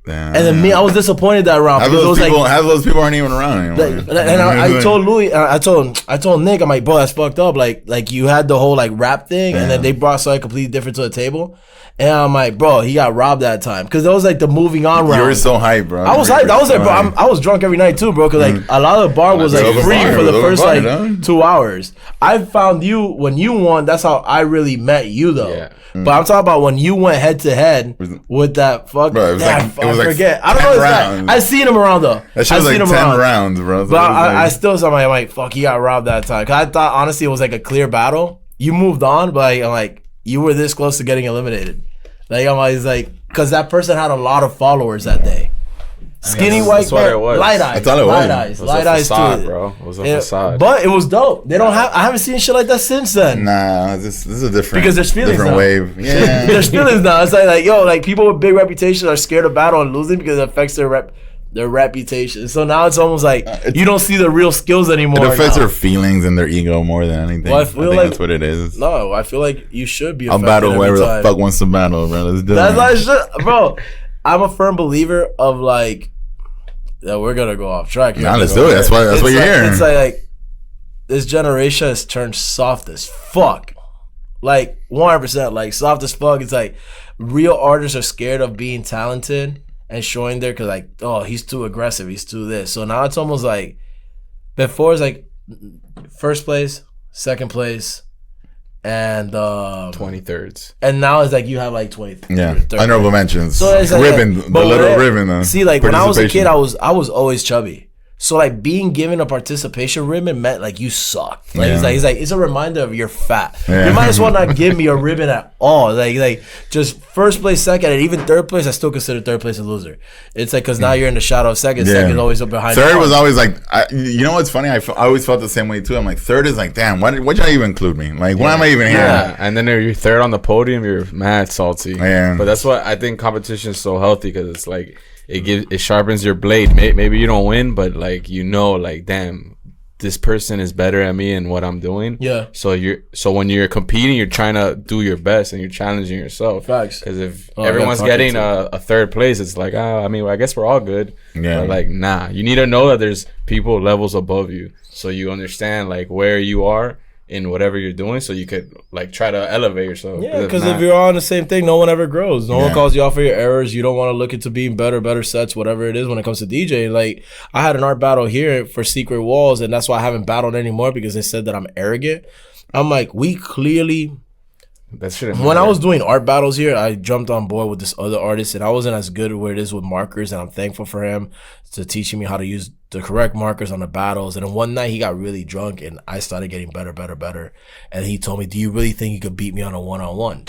And then me, I was disappointed that round because it was half those people aren't even around anymore. And I told Louis, I told Nick, I'm like, bro, that's fucked up. Like you had the whole like rap thing, and then they brought something completely different to the table. And I'm like, bro, he got robbed that time because that was like the moving on round. You were so hyped, bro. I was hyped. I was like, bro, I was drunk every night too, bro. Because like a lot of the bar was like free for the first like 2 hours. I found you when you won. That's how I really met you though. Yeah. But I'm talking about when you went head to head with that fuck. Bro, I forget. I don't know. Rounds. I seen him around though. That shit was like 10 rounds, bro. So but I still saw I'm like, fuck, he got robbed that time. Cause I thought honestly it was like a clear battle. You moved on, but I'm like, you were this close to getting eliminated. Like I'm always like, cause that person had a lot of followers that day. Skinny white man, light eyes, light eyes, light eyes too, bro. It was a facade, but it was dope. They don't have. I haven't seen shit like that since then. Nah, this is a different because there's feelings different now. Wave. Yeah, there's feelings now. It's like yo, like people with big reputations are scared of battle and losing because it affects their reputation. So now it's almost like you don't see the real skills anymore. It affects their feelings and their ego more than anything. Well, I think like, that's what it is. No, I feel like you should be. I'll battle whoever the fuck wants to battle, bro. Let's do it. That's like, bro. I'm a firm believer of like. Yeah, we're gonna go off track here. Nah, let's do it. That's what you're hearing. It's like this generation has turned soft as fuck. Like 100%, like soft as fuck. It's like real artists are scared of being talented and showing their, cause like, oh, he's too aggressive, he's too this. So now it's almost like before it's like first place, second place, and 23rds. And now it's like you have like 20. Yeah, honorable mentions. So it's like, ribbon, the little ribbon. See, like when I was a kid, I was always chubby. So like being given a participation ribbon meant like you sucked. Like it's a reminder of you're fat. Yeah. You might as well not give me a ribbon at all. Like just first place, second, and even third place. I still consider third place a loser. It's like because now you're in the shadow of second. Yeah. Second always up behind. Third was always like, you know what's funny? I always felt the same way too. I'm like third is like, damn, why'd y'all even include me? Like why am I even here? Yeah, and then you're third on the podium. You're mad salty. Yeah, but that's what I think competition is so healthy because it's like. It sharpens your blade. Maybe you don't win, but like like damn, this person is better at me and what I'm doing. Yeah. So when you're competing, you're trying to do your best and you're challenging yourself. Facts. Because if everyone's getting a third place, it's like I mean, I guess we're all good. Yeah. But like nah, you need to know that there's people levels above you, so you understand like where you are in whatever you're doing, so you could like try to elevate yourself. Yeah, because if you're on the same thing, no one ever grows. No one calls you out for your errors. You don't want to look into being better sets, whatever it is when it comes to DJing. Like I had an art battle here for Secret Walls, and that's why I haven't battled anymore because they said that I'm arrogant. I'm like, we clearly. When I was doing art battles here, I jumped on board with this other artist, and I wasn't as good where it is with markers, and I'm thankful for him to teaching me how to use the correct markers on the battles. And then one night he got really drunk, and I started getting better. And he told me, "Do you really think you could beat me on a one-on-one?"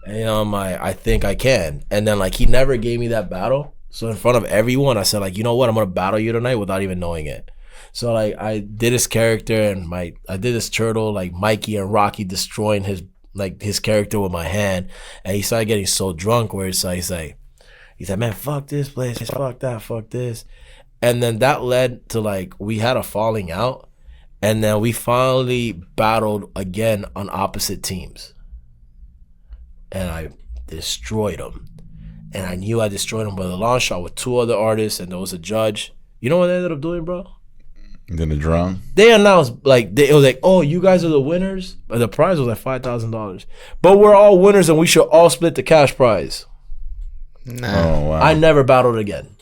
And I think I can. And then like he never gave me that battle, so in front of everyone, I said like, you know what, I'm gonna battle you tonight without even knowing it. So like I did his character, and I did his turtle, like Mikey and Rocky destroying like his character with my hand, and he started getting so drunk where it's like he's like, man, fuck this place, fuck that, fuck this. And then that led to like we had a falling out, and then we finally battled again on opposite teams. And I destroyed him. And I knew I destroyed him by the long shot with 2 other artists, and there was a judge. You know what they ended up doing, bro? Did it drum? They announced, like, it was like, oh, you guys are the winners. But the prize was like $5,000. But we're all winners, and we should all split the cash prize. Nah. Oh, wow. I never battled again.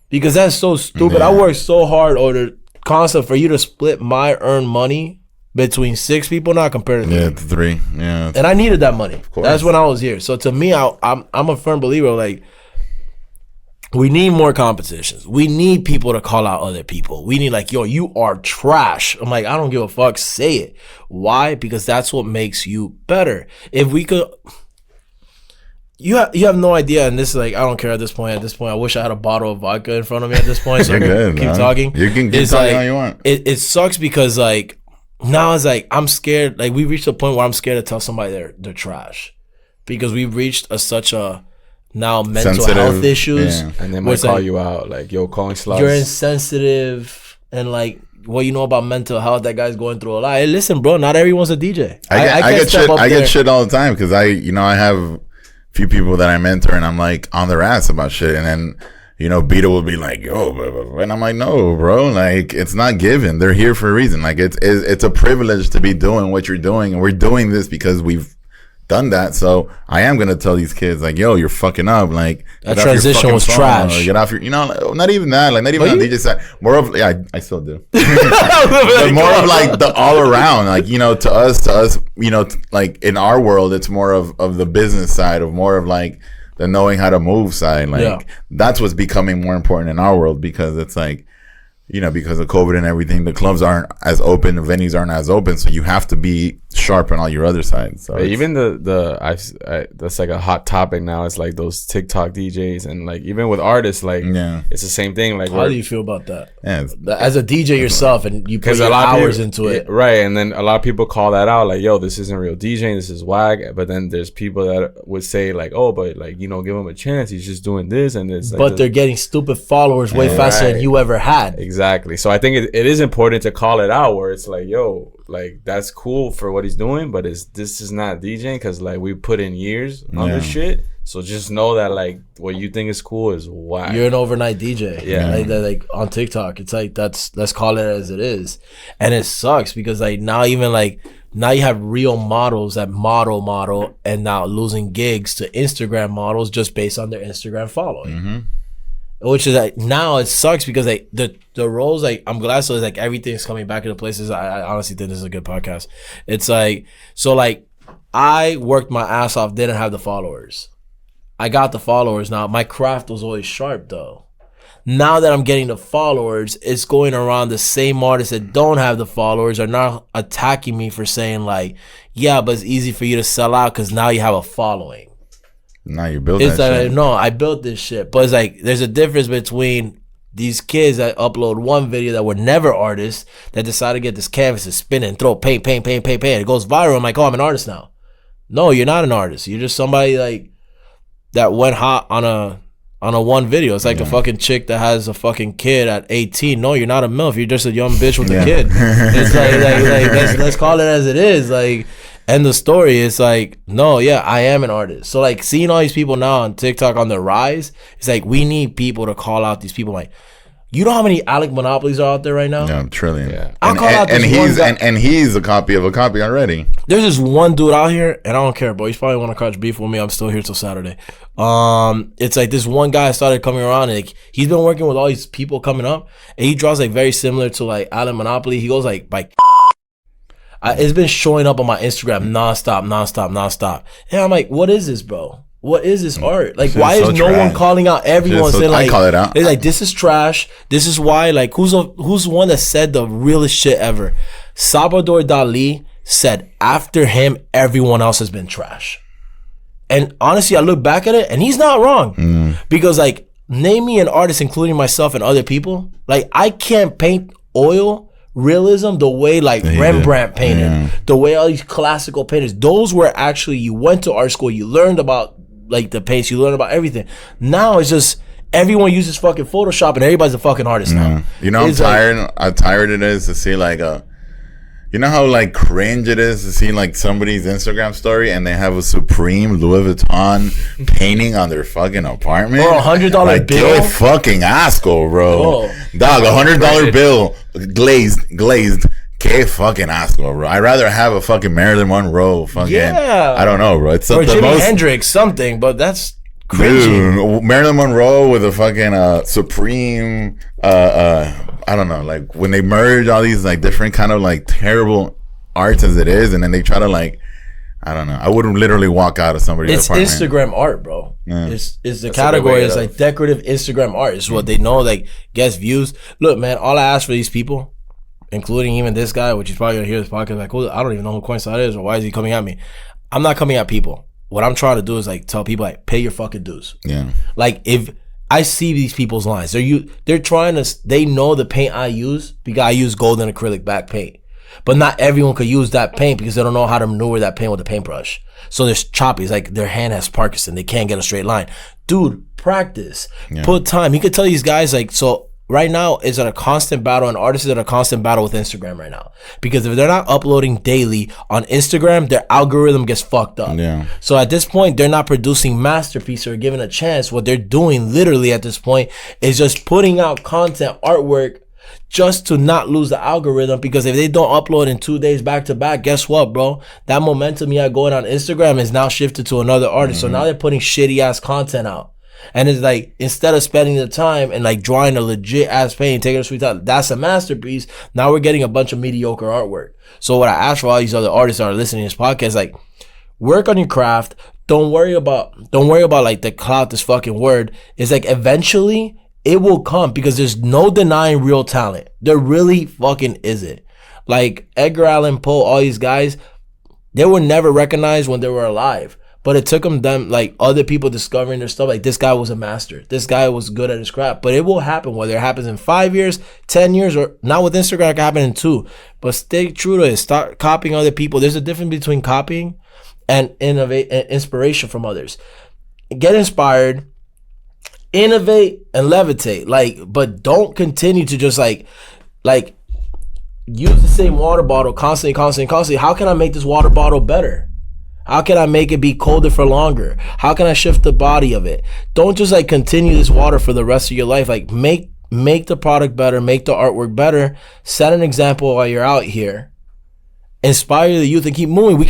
Because that's so stupid. Yeah. I worked so hard over the concept for you to split my earned money between 6 people, not compared to 3. Yeah, 3. Yeah. And I needed that money. Of course. That's when I was here. So to me, I'm a firm believer, like, we need more competitions. We need people to call out other people. We need like, yo, you are trash. I'm like, I don't give a fuck. Say it. Why? Because that's what makes you better. If we could... You have no idea, and this is like, I don't care at this point. At this point, I wish I had a bottle of vodka in front of me at this point so I can keep talking. You can keep talking all you want. It sucks because like, now it's like I'm scared. Like we reached a point where I'm scared to tell somebody they're trash, because we've reached such a now mental sensitive health issues, and they might call you out like, yo, COINSLOT, you're insensitive, and like, what you know about mental health, that guy's going through a lot. Hey, listen, bro, not everyone's a DJ. I get shit all the time because I have a few people that I mentor and I'm like on their ass about shit, and then Beta will be like, yo, blah, blah, blah. And I'm like, no, bro, like, it's not given. They're here for a reason. Like, it's a privilege to be doing what you're doing, and we're doing this because we've done that. So I am gonna tell these kids like, yo, you're fucking up. Like, that transition was trash. Get off your, not even that. Like, not even on DJ side. More of, I still do. But more of like the all around. Like, to us, like in our world, it's more of the business side, of more of like the knowing how to move side. Like, that's what's becoming more important in our world, because it's like, because of COVID and everything, the clubs aren't as open, the venues aren't as open, so you have to be sharp on all your other sides. So even that's like a hot topic now. It's like those TikTok DJs, and like even with artists, like it's the same thing. Like, how do you feel about that? As a DJ yourself, and you put hours into it, right? And then a lot of people call that out, like, yo, this isn't real DJing, this is whack. But then there's people that would say like, oh, but like, give him a chance, he's just doing this and this. But they're getting stupid followers way faster than you ever had. Exactly. So I think it is important to call it out, where it's like, yo, like, that's cool for what he's doing, but this is not DJing, because like we put in years on this shit. So just know that like what you think is cool is whack. You're an overnight DJ. Yeah. Like on TikTok, it's like, let's call it as it is. And it sucks because like now you have real models that model and now losing gigs to Instagram models just based on their Instagram following. Mm-hmm. Which is like, now it sucks because like the roles, like, I'm glad so like everything's coming back into places. I honestly think this is a good podcast. It's like, so like I worked my ass off, didn't have the followers. I got the followers now. My craft was always sharp though. Now that I'm getting the followers, it's going around the same artists that don't have the followers are now attacking me for saying like, yeah, but it's easy for you to sell out because now you have a following. Now you built that shit. No, I built this shit. But it's like, there's a difference between these kids that upload one video that were never artists that decide to get this canvas and spin and throw paint. It goes viral. I'm like, oh, I'm an artist now. No, you're not an artist. You're just somebody like that went hot on a one video. It's like a fucking chick that has a fucking kid at 18. No, you're not a MILF. You're just a young bitch with a kid. It's like let's call it as it is. Like, and the story is like, no, yeah, I am an artist. So like seeing all these people now on TikTok on the rise, it's like we need people to call out these people. Like, you know how many Alec Monopolies are out there right now? Yeah, trillion. Yeah. I'll call out this one guy. And he's a copy of a copy already. There's this one dude out here, and I don't care, bro. He's probably want to catch beef with me. I'm still here till Saturday. It's like this one guy started coming around, and like he's been working with all these people coming up, and he draws like very similar to like Alec Monopoly. He goes like by. It's been showing up on my Instagram nonstop. And I'm like, what is this, bro? What is this art? Like, why is no one calling out everyone saying like, I call it out. They're like, this is trash. This is why. Like, who's one that said the realest shit ever? Salvador Dali said after him, everyone else has been trash. And honestly, I look back at it, and he's not wrong. Because like, name me an artist, including myself and other people. Like, I can't paint oil realism, the way like Rembrandt painted, the way all these classical painters, those were actually, you went to art school, you learned about like the paints, you learned about everything. Now it's just everyone uses fucking Photoshop and everybody's a fucking artist now. You know, how tired it is to see like you know how like cringe it is to see like somebody's Instagram story and they have a Supreme Louis Vuitton painting on their fucking apartment? Or $100 like, bill? Qué fucking asco, bro. Dog, $100 bill glazed. Qué fucking asco, bro. I'd rather have a fucking Marilyn Monroe fucking, I don't know, bro. It's or Jimi Hendrix something, but that's crazy. Dude, Marilyn Monroe with a fucking Supreme I don't know, like when they merge all these like different kind of like terrible arts as it is, and then they try to like, I don't know, I wouldn't literally walk out of somebody's apartment. It's Instagram art, bro. It's the category is like decorative Instagram art. It's what they know, like gets views. Look, man, all I ask for these people, including even this guy, which he's probably gonna hear this podcast like, oh, I don't even know who COINSLOT is, or why is he coming at me? I'm not coming at people. What I'm trying to do is like tell people like, pay your fucking dues. Yeah. Like if I see these people's lines, they're trying to, they know the paint I use because I use golden acrylic back paint. But not everyone could use that paint because they don't know how to maneuver that paint with a paintbrush. So there's choppy. It's like their hand has Parkinson. They can't get a straight line. Dude, practice. Yeah. Put time. You could tell these guys like, so right now is at a constant battle, and artists are at a constant battle with Instagram right now. Because if they're not uploading daily on Instagram, their algorithm gets fucked up. Yeah. So at this point, they're not producing masterpieces or giving a chance. What they're doing literally at this point is just putting out content, artwork, just to not lose the algorithm. Because if they don't upload in 2 days back to back, guess what, bro? That momentum you had going on Instagram is now shifted to another artist. So now they're putting shitty ass content out. And it's like, instead of spending the time and like drawing a legit ass painting, taking a sweet time, that's a masterpiece. Now we're getting a bunch of mediocre artwork. So what I ask for all these other artists that are listening to this podcast, like, work on your craft. Don't worry about like the clout, this fucking word. It's like eventually it will come, because there's no denying real talent. There really fucking isn't. Like Edgar Allan Poe, all these guys, they were never recognized when they were alive. But it took them like other people discovering their stuff. Like, this guy was a master. This guy was good at his craft. But it will happen, whether it happens in 5 years, 10 years, or not with Instagram, it can happen in 2. But stay true to it. Start copying other people. There's a difference between copying and inspiration from others. Get inspired, innovate, and levitate. Like, but don't continue to just like use the same water bottle constantly. How can I make this water bottle better? How can I make it be colder for longer? How can I shift the body of it? Don't just like continue this water for the rest of your life. Like, make the product better, make the artwork better, set an example while you're out here, inspire the youth, and keep moving. We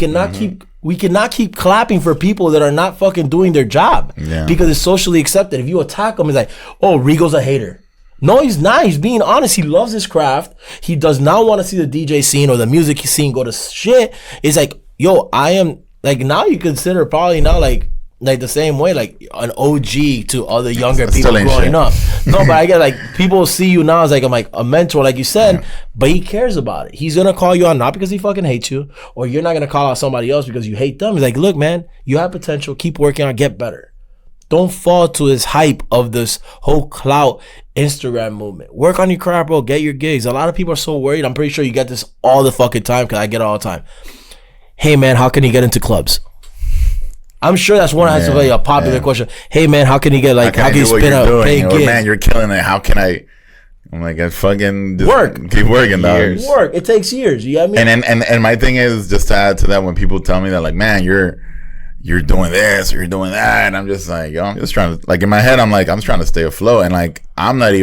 cannot keep clapping for people that are not fucking doing their job, because it's socially accepted. If you attack them, it's like, oh, Rigo's a hater. No, he's not. He's being honest. He loves his craft. He does not want to see the DJ scene or the music scene go to shit. It's like, yo, I am. Like, now you consider probably now like the same way, like an OG to other younger people growing up. No, but I get like, people see you now as like, I'm like a mentor, like you said, but he cares about it. He's gonna call you out not because he fucking hates you, or you're not gonna call out somebody else because you hate them. He's like, look, man, you have potential. Keep working on it, get better. Don't fall to this hype of this whole clout Instagram movement. Work on your craft, bro. Get your gigs. A lot of people are so worried. I'm pretty sure you get this all the fucking time, because I get it all the time. Hey man, how can you get into clubs? I'm sure that's one answer, like a popular question. Hey man, how can you get like, how can you spin up, pay a gig? Man, you're killing it. How can I? I'm like, I fucking just work. Keep working, dog. Work. It takes years. You know what I mean? And my thing is, just to add to that, when people tell me that, like, man, you're doing this or you're doing that, and I'm just like, yo, I'm just trying to, like, in my head, I'm like, I'm trying to stay afloat, and like, I don't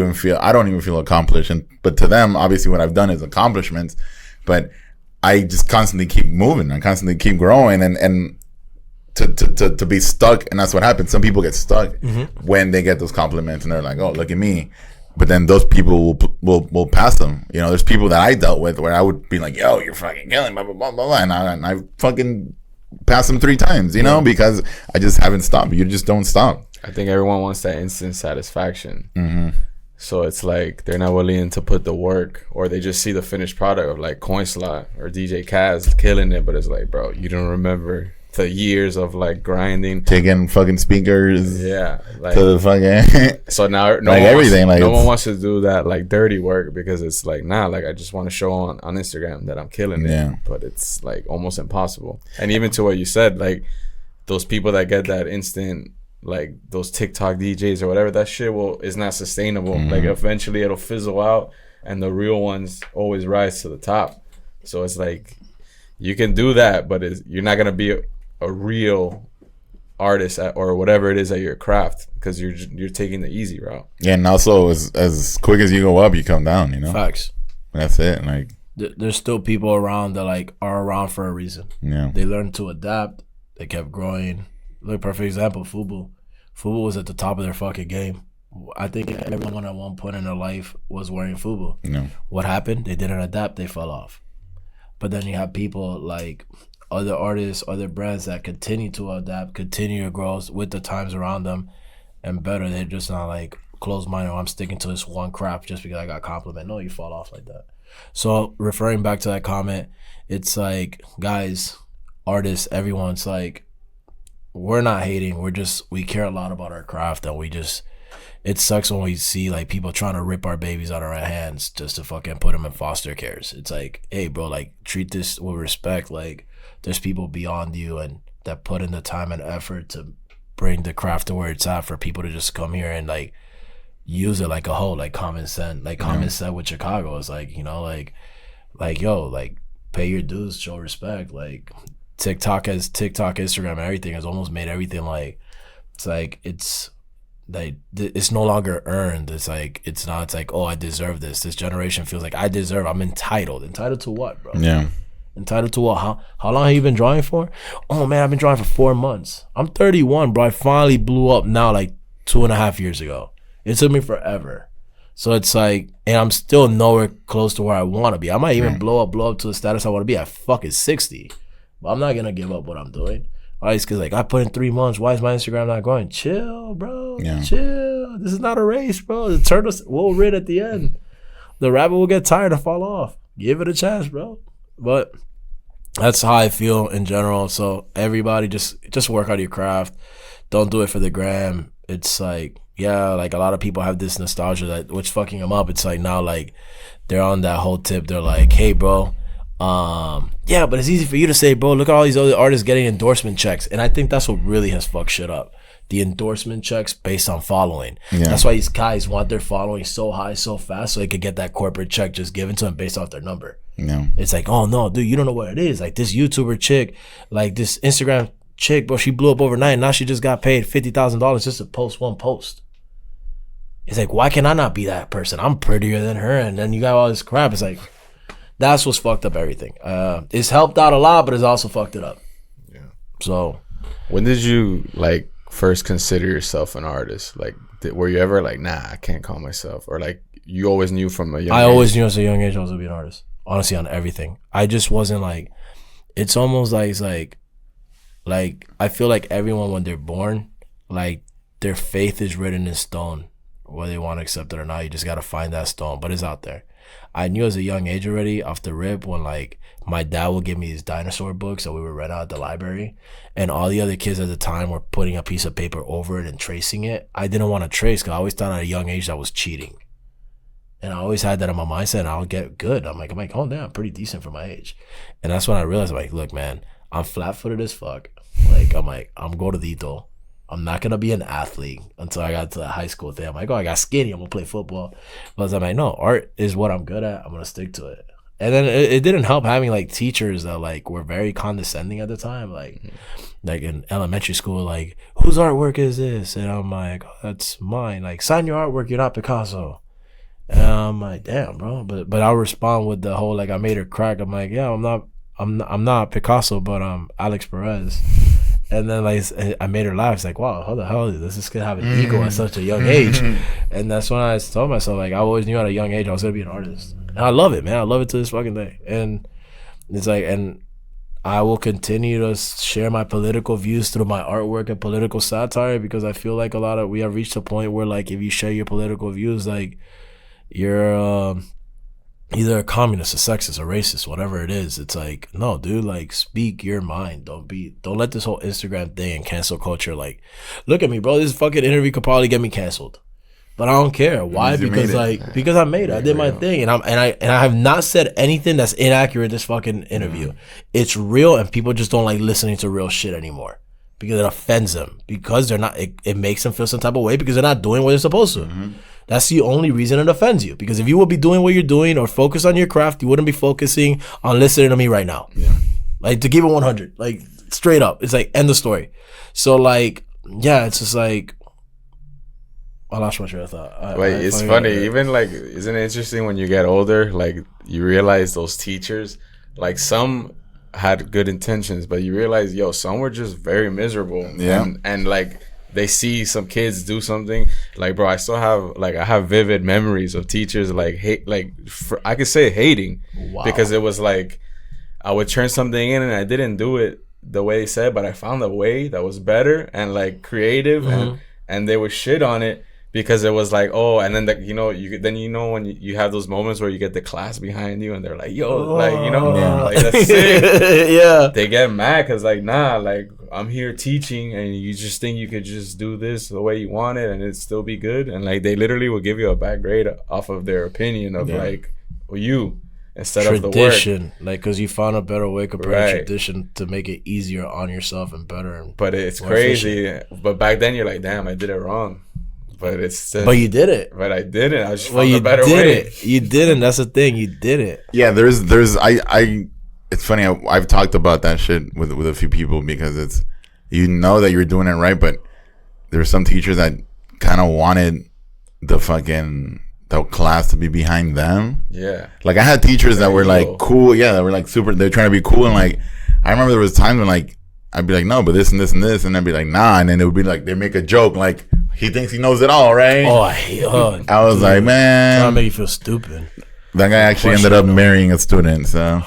even feel accomplished. But to them, obviously, what I've done is accomplishments. But I just constantly keep moving. I constantly keep growing, and to be stuck, and that's what happens. Some people get stuck when they get those compliments, and they're like, "Oh, look at me," but then those people will pass them. You know, there's people that I dealt with where I would be like, "Yo, you're fucking killing," blah blah blah blah, and I fucking passed them 3 times. You know, because I just haven't stopped. You just don't stop. I think everyone wants that instant satisfaction. So it's like they're not willing to put the work, or they just see the finished product of like COINSLOT or DJ Ka5 killing it, but it's like, bro, you don't remember the years of like grinding, taking fucking speakers, like to the fucking. So now no one wants to do that like dirty work, because it's like like I just want to show on Instagram that I'm killing it, but it's like almost impossible. And even to what you said, like those people that get that instant, like those TikTok DJs or whatever, that shit is not sustainable. Like eventually it'll fizzle out, and the real ones always rise to the top. So it's like you can do that, but you're not gonna be a real artist or whatever it is at your craft, because you're taking the easy route. Yeah, and also as quick as you go up, you come down. You know, facts. That's it. Like there's still people around that like are around for a reason. Yeah, they learned to adapt. They kept growing. Look, perfect example, Fubu. Fubu was at the top of their fucking game. I think everyone at one point in their life was wearing Fubu. No. What happened? They didn't adapt. They fell off. But then you have people like other artists, other brands that continue to adapt, continue to grow with the times around them, and better. They're just not like closed-minded. I'm sticking to this one craft just because I got compliment. No, you fall off like that. So referring back to that comment, it's like, guys, artists, everyone's like, we're not hating. We care a lot about our craft, and it sucks when we see like people trying to rip our babies out of our hands just to fucking put them in foster cares. It's like, hey, bro, like treat this with respect. Like there's people beyond you and that put in the time and effort to bring the craft to where it's at, for people to just come here and like use it like a whole, like common sense, like common sense with Chicago. It's like, you know, like yo, like pay your dues, show respect. Like TikTok, Instagram, everything has almost made everything like, it's like it's no longer earned. It's like it's like, oh, I deserve this. This generation feels like I'm entitled. Entitled to what, bro? Yeah. Entitled to what? How long have you been drawing for? Oh man, I've been drawing for 4 months. I'm 31, bro. I finally blew up now like 2.5 years ago. It took me forever. So it's like, and I'm still nowhere close to where I want to be. I might even blow up to the status I want to be at fucking 60. But I'm not gonna give up what I'm doing. All right, because like I put in 3 months. Why is my Instagram not growing? Chill, bro. Yeah. Chill. This is not a race, bro. The turtle will rid at the end. The rabbit will get tired and fall off. Give it a chance, bro. But that's how I feel in general. So everybody just work on your craft. Don't do it for the gram. It's like, yeah, like a lot of people have this nostalgia that which fucking them up. It's like now like they're on that whole tip. They're like, hey, bro. Yeah, but it's easy for you to say, bro, look at all these other artists getting endorsement checks. And I think that's what really has fucked shit up. The endorsement checks based on following. Yeah. That's why these guys want their following so high so fast so they could get that corporate check just given to them based off their number. Yeah. It's like, oh no, dude, you don't know what it is. Like this YouTuber chick, like this Instagram chick, bro, she blew up overnight. Now she just got paid $50,000 just to post one post. It's like, why can I not be that person? I'm prettier than her. And then you got all this crap. It's like, that's what's fucked up everything. It's helped out a lot, but it's also fucked it up. Yeah. So, when did you like first consider yourself an artist? Like, were you ever like, nah, I can't call myself, or like you always knew from a young age? I always knew as a young age I was gonna be an artist. Honestly, on everything. I just wasn't like. It's almost like it's like I feel like everyone when they're born, like their faith is written in stone, whether they want to accept it or not. You just gotta find that stone, but it's out there. I knew as a young age already off the rip when like my dad would give me these dinosaur books that we would read out at the library, and all the other kids at the time were putting a piece of paper over it and tracing it. I didn't want to trace because I always thought at a young age that was cheating, and I always had that in my mindset. And I would get good. I'm like, oh damn, I'm pretty decent for my age. And that's when I realized, I'm like, look, man, I'm flat-footed as fuck. Like I'm gordito. I'm not going to be an athlete until I got to the high school thing. I'm like, oh, I got skinny. I'm going to play football. But I'm like, no, art is what I'm good at. I'm going to stick to it. And then it didn't help having like teachers that like were very condescending at the time. Like in elementary school, like, whose artwork is this? And I'm like, oh, that's mine. Like, sign your artwork. You're not Picasso. And I'm like, damn, bro. But I'll respond with the whole, like, I made her crack. I'm like, yeah, I'm not Picasso, but I'm Alex Perez. And then like I made her laugh. It's like, wow, how the hell does this kid have an ego at such a young age? And that's when I told myself, like, I always knew at a young age I was gonna be an artist. And I love it, man. I love it to this fucking day. And it's like, and I will continue to share my political views through my artwork and political satire, because I feel like we have reached a point where like if you share your political views, like you're either a communist, a sexist, a racist, whatever it is. It's like, no, dude, like, speak your mind. Don't let this whole Instagram thing and cancel culture, like, look at me, bro. This fucking interview could probably get me canceled. But I don't care. Why? Because because I made it. I did my thing, and I have not said anything that's inaccurate this fucking interview. It's real, and people just don't like listening to real shit anymore because it offends them, because they're not. It makes them feel some type of way because they're not doing what they're supposed to. That's the only reason it offends you. Because if you would be doing what you're doing or focus on your craft, you wouldn't be focusing on listening to me right now. Yeah. Like, to keep it 100, like, straight up, it's like, end the story. So, like, yeah, it's just like, I lost my train of thought. It's funny. Even, like, isn't it interesting when you get older, like, you realize those teachers, like, some had good intentions, but you realize, yo, some were just very miserable. Yeah. And like, they see some kids do something, like, bro, I still have, like, I have vivid memories of teachers, like, hate, like, I could say hating. Wow. Because it was like, I would turn something in and I didn't do it the way they said, but I found a way that was better and, like, creative, and they would shit on it because it was like, oh, and then, when you have those moments where you get the class behind you and they're like, yo, like, like, that's sick. Yeah. They get mad because, like, nah, like, I'm here teaching and you just think you could just do this the way you want it and it'd still be good. And, like, they literally will give you a bad grade off of their opinion of, like, you instead of the work. Tradition, like, because you found a better way compared to tradition to make it easier on yourself and better. But it's crazy. Efficient. But back then you're like, damn, I did it wrong. But it's but you did it. But I didn't. I just found a better way. You didn't. That's the thing. You did it. Yeah, there's it's funny. I've talked about that shit with a few people because it's, you know that you're doing it right, but there's some teachers that kind of wanted the class to be behind them. Yeah. Like, I had teachers that were like cool. Yeah, that were like super. They're trying to be cool, and like, I remember there was times when, like, I'd be like, no, but this and this and this, and I'd be like, nah, and then it would be like, they make a joke like, he thinks he knows it all, right? I was like, man, trying to make you feel stupid. That guy actually ended up marrying a student, so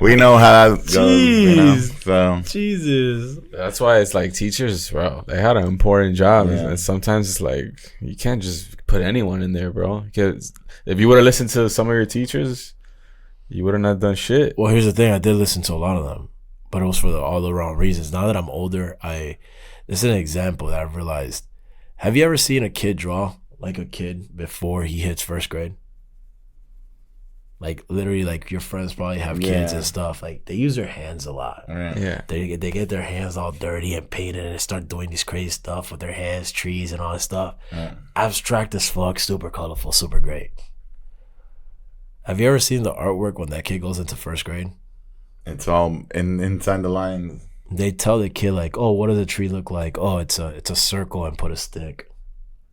we know how that goes. So Jesus, that's why it's like, teachers, bro, they had an important job, and sometimes it's like, you can't just put anyone in there, bro. Because if you would have listened to some of your teachers, you would have not done shit. Well, here's the thing: I did listen to a lot of them, but it was for all the wrong reasons. Now that I'm older, this is an example that I've realized. Have you ever seen a kid draw like a kid before he hits first grade? Like, literally, like, your friends probably have kids and stuff. Like, they use their hands a lot. Right. Yeah. They get their hands all dirty and painted, and they start doing these crazy stuff with their hands, trees, and all this stuff. Right. Abstract as fuck, super colorful, super great. Have you ever seen the artwork when that kid goes into first grade? It's all inside the lines. They tell the kid, like, oh, what does the tree look like? Oh, it's a circle and put a stick.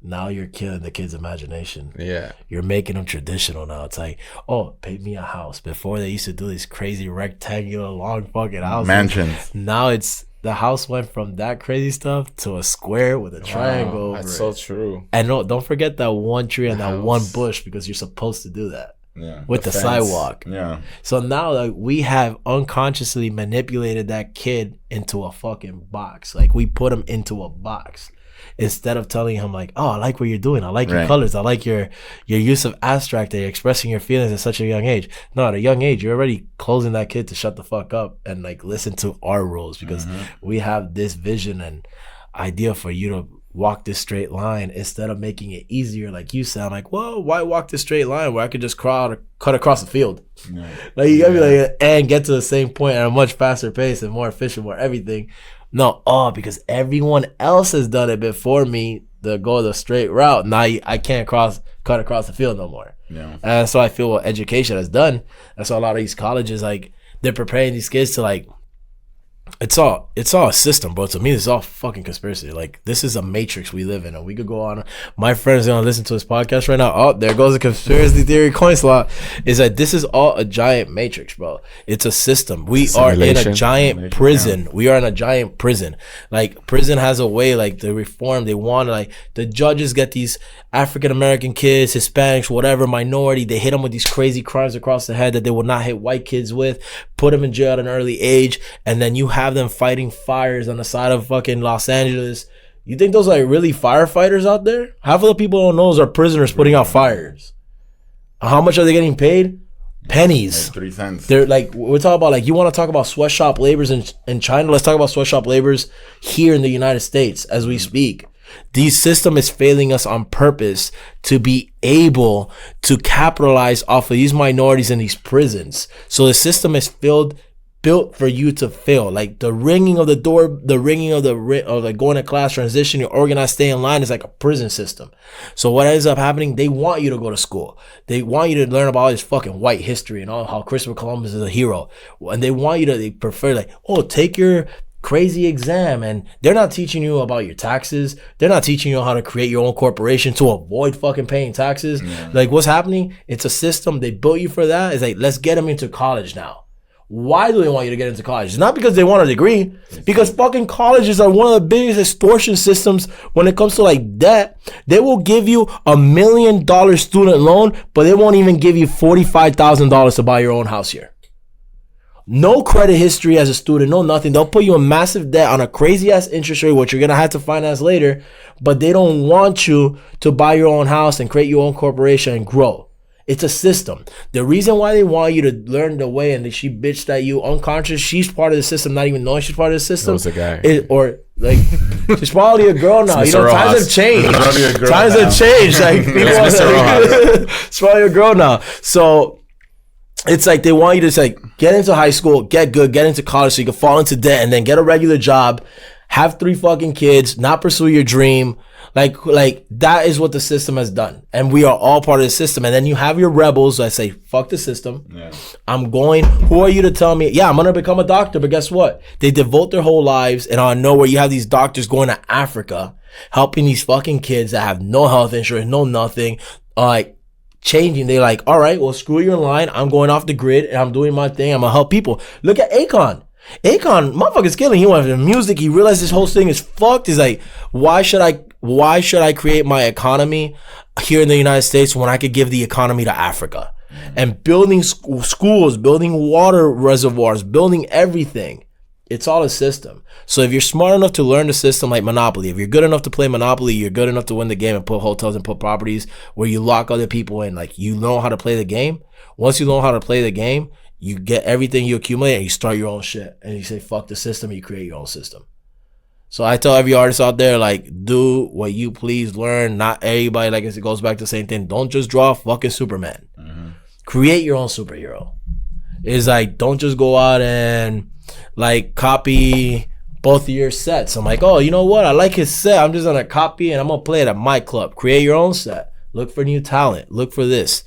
Now you're killing the kid's imagination. Yeah. You're making them traditional now. It's like, oh, paint me a house. Before, they used to do these crazy rectangular long fucking houses. Mansions. Now the house went from that crazy stuff to a square with a triangle over it. That's so true. And no, don't forget that one tree and that one bush, because you're supposed to do that. Yeah, with the sidewalk. Yeah. So now, like, we have unconsciously manipulated that kid into a fucking box. Like, we put him into a box instead of telling him, like, oh, I like what you're doing. I like your colors. I like your use of abstract. You're expressing your feelings at such a young age. No, at a young age, you're already closing that kid to shut the fuck up and, like, listen to our rules, because we have this vision and idea for you to walk this straight line, instead of making it easier, like you sound like, well, why walk this straight line where I could just cut across the field? Yeah. Like, you gotta be like, and get to the same point at a much faster pace and more efficient, more everything. No, because everyone else has done it before me to go the straight route. Now I can't cut across the field no more. Yeah. And so I feel what education has done. That's why a lot of these colleges, like, they're preparing these kids to, like, it's all a system, bro. To me, it's all fucking conspiracy. Like, this is a matrix we live in, and we could go on. My friend's gonna listen to this podcast right now. Oh, there goes the conspiracy theory COINSLOT. Is that this is all a giant matrix, bro. It's a system. We are in a giant prison. Yeah. We are in a giant prison. Like, prison has a way, like, the reform. They want to, like, the judges get these African American kids, Hispanics, whatever, minority. They hit them with these crazy crimes across the head that they would not hit white kids with. Put them in jail at an early age, and then you have them fighting fires on the side of fucking Los Angeles. You think those are, like, really firefighters out there? Half of the people don't know those are prisoners putting out fires. How much are they getting paid? Pennies. Like 3 cents. They're like, we're talking about, like, you want to talk about sweatshop laborers in China? Let's talk about sweatshop laborers here in the United States as we speak. The system is failing us on purpose to be able to capitalize off of these minorities in these prisons. So the system is built for you to fail. Like the ringing of the door, the ringing of like going to class, transition, you're organized, stay in line is like a prison system. So what ends up happening, they want you to go to school. They want you to learn about all this fucking white history and all how Christopher Columbus is a hero. And they prefer like, oh, take your crazy exam, and they're not teaching you about your taxes. They're not teaching you how to create your own corporation to avoid fucking paying taxes. Like what's happening, it's a system. They built you for that. It's like, let's get them into college now. Why do they want you to get into college? It's not because they want a degree, because fucking colleges are one of the biggest extortion systems when it comes to like debt. They will give you $1 million student loan, but they won't even give you $45,000 to buy your own house here. No credit history as a student, no nothing. They'll put you in massive debt on a crazy ass interest rate, which you're gonna have to finance later. But they don't want you to buy your own house and create your own corporation and grow. It's a system. The reason why they want you to learn the way, and she bitched at you unconscious, she's part of the system, not even knowing she's part of the system. That was a guy. Or like, she's probably a girl now. You know, times have changed. Times have changed. Like, people it's probably a girl now. So it's like they want you to like get into high school, get good, get into college so you can fall into debt and then get a regular job, have 3 fucking kids, not pursue your dream. Like that is what the system has done. And we are all part of the system. And then you have your rebels that say, fuck the system. Yeah. Who are you to tell me, yeah, I'm going to become a doctor. But guess what? They devote their whole lives, and I know where you have these doctors going to Africa, helping these fucking kids that have no health insurance, no nothing, like changing. They're like, all right, well, screw you in line. I'm going off the grid and I'm doing my thing. I'm going to help people. Look at Akon. Motherfucker's killing. He went to music. He realized this whole thing is fucked. He's like, why should I create my economy here in the United States when I could give the economy to Africa? And building schools, building water reservoirs, building everything. It's all a system. So if you're smart enough to learn the system like Monopoly, if you're good enough to play Monopoly, you're good enough to win the game and put hotels and put properties where you lock other people in. Like, you know how to play the game. Once you know how to play the game, you get everything you accumulate and you start your own shit. And you say, fuck the system, and you create your own system. So I tell every artist out there, like, do what you please, learn. Not everybody, like, it goes back to the same thing. Don't just draw fucking Superman. Create your own superhero. It's like, don't just go out and like copy both of your sets. I'm like, oh, you know what? I like his set. I'm just gonna copy and I'm gonna play it at my club. Create your own set. Look for new talent. Look for this.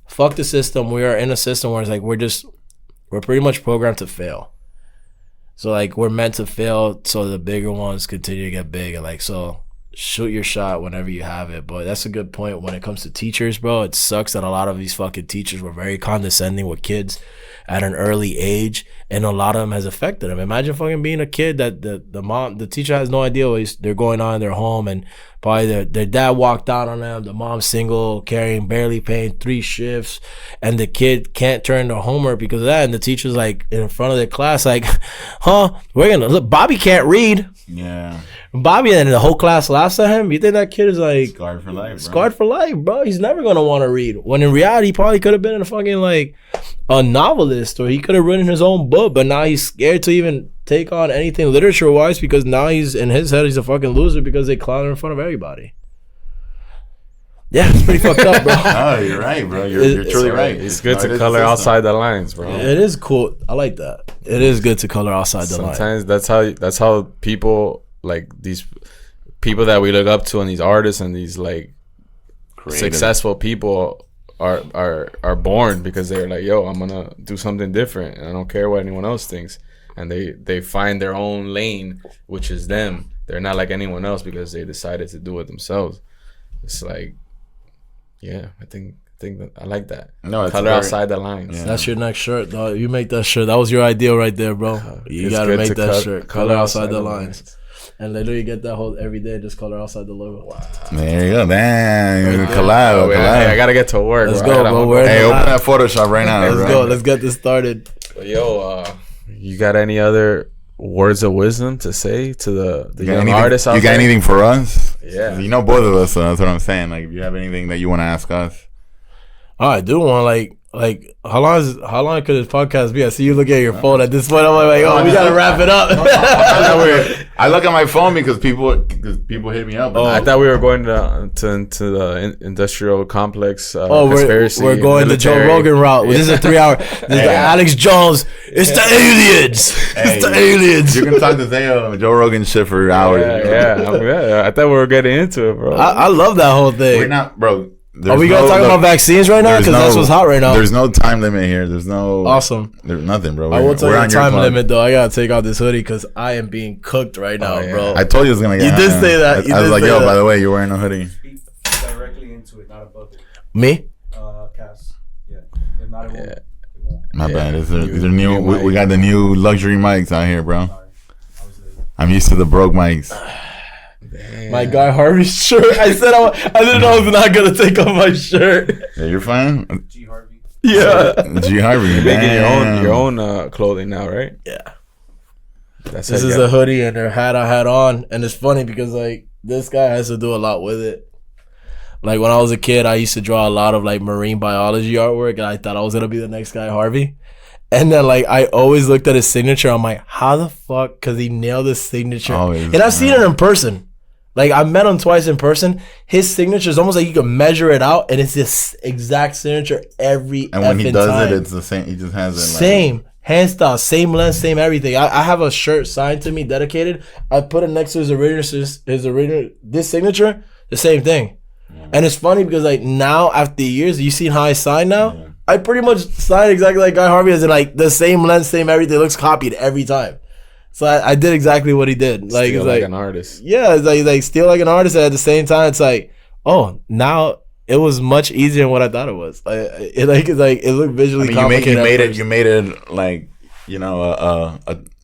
Fuck the system. We are in a system where it's like we're pretty much programmed to fail. So like we're meant to fail so the bigger ones continue to get big, and like, so shoot your shot whenever you have it. But that's a good point when it comes to teachers, bro. It sucks that a lot of these fucking teachers were very condescending with kids at an early age, and a lot of them has affected them. Imagine fucking being a kid that the teacher has no idea what they're going on in their home, and probably their dad walked out on them, the mom's single, barely paying 3 shifts, and the kid can't turn their homework because of that, and the teacher's like in front of their class like, we're gonna look, Bobby can't read. Yeah. Bobby, and the whole class laughs at him. You think that kid is like scarred for life, bro? Scarred for life, bro. He's never gonna want to read. When in reality, he probably could have been a fucking like a novelist, or he could have written his own book, but now he's scared to even take on anything literature wise because now he's in his head he's a fucking loser because they clown him in front of everybody. Yeah, it's pretty fucked up, bro. Oh, you're right, bro. You're truly right. It's good to color outside the lines, bro. It is cool. I like that. It is good to color outside the lines. Sometimes that's how people, like these people that we look up to and these artists and these like successful people are born, because they're like, yo, I'm gonna do something different and I don't care what anyone else thinks. And they find their own lane, which is them. They're not like anyone else because they decided to do it themselves. It's like, yeah, I think that I like that. No, color outside the lines. Yeah. That's your next shirt, dog. You make that shirt. That was your idea right there, bro. You gotta make that shirt. Color outside the lines. And literally get that whole every day, just color outside the logo. Wow. There you go. Damn. Collab. I gotta get to work. Let's go, bro. Hey, open that Photoshop right now. Let's go. Let's get this started. Yo, you got any other words of wisdom to say to the young artists out there? You got anything for us? Yeah. You know both of us, so that's what I'm saying. Like, if you have anything that you want to ask us. Oh, I do want like how long could this podcast be? I see you look at your phone at this point. I'm like, oh, we gotta wrap it up. I look at my phone because people hit me up. I thought we were going to the industrial complex. Conspiracy. We're going military. The Joe Rogan route. This is a 3 hour. This is the Alex Jones. It's the aliens. It's the aliens. You can talk to Joe Rogan shit for hours. Yeah. I thought we were getting into it, bro. I love that whole thing. We're not, bro. Are we gonna talk about vaccines right now? Because that's what's hot right now. There's no time limit here. There's no awesome. There's nothing, bro. I will tell you the time limit though. I gotta take out this hoodie because I am being cooked right now, bro. I told you it was gonna get. You did say that. I was like, yo, by the way, you're wearing a hoodie. Speak directly into it, not above it. Me? Cass. Yeah. If not, it won't. My bad. These are new. We got the new luxury mics out here, bro. I'm used to the broke mics. Damn. My guy Harvey's shirt. I said I didn't know I was not gonna take off my shirt. Yeah, you're fine. G Harvey. Yeah. G Harvey. You're making your own clothing now, right? Yeah. This is a hoodie and a hat I had on, and it's funny because like this guy has to do a lot with it. Like when I was a kid, I used to draw a lot of like marine biology artwork, and I thought I was gonna be the next guy Harvey. And then, like, I always looked at his signature. I'm like, how the fuck? Because he nailed his signature. And I've seen it in person. Like, I met him twice in person. His signature is almost like you can measure it out, and it's this exact signature every And when he does time. it's the same. He just has it. Same. Hand style, same length, same everything. I have a shirt signed to me, dedicated. I put it next to his original, this signature, the same thing. Yeah. And it's funny because, like, now, after years, you seen how I sign now? Yeah. I pretty much sign exactly like Guy Harvey, as in like the same length, same everything. It looks copied every time. So I did exactly what he did. Like steal it's like an artist. Yeah, it's like steal like an artist. And at the same time, it's like, oh, now it was much easier than what I thought it was. It looked visually complicated. You made it like, you know,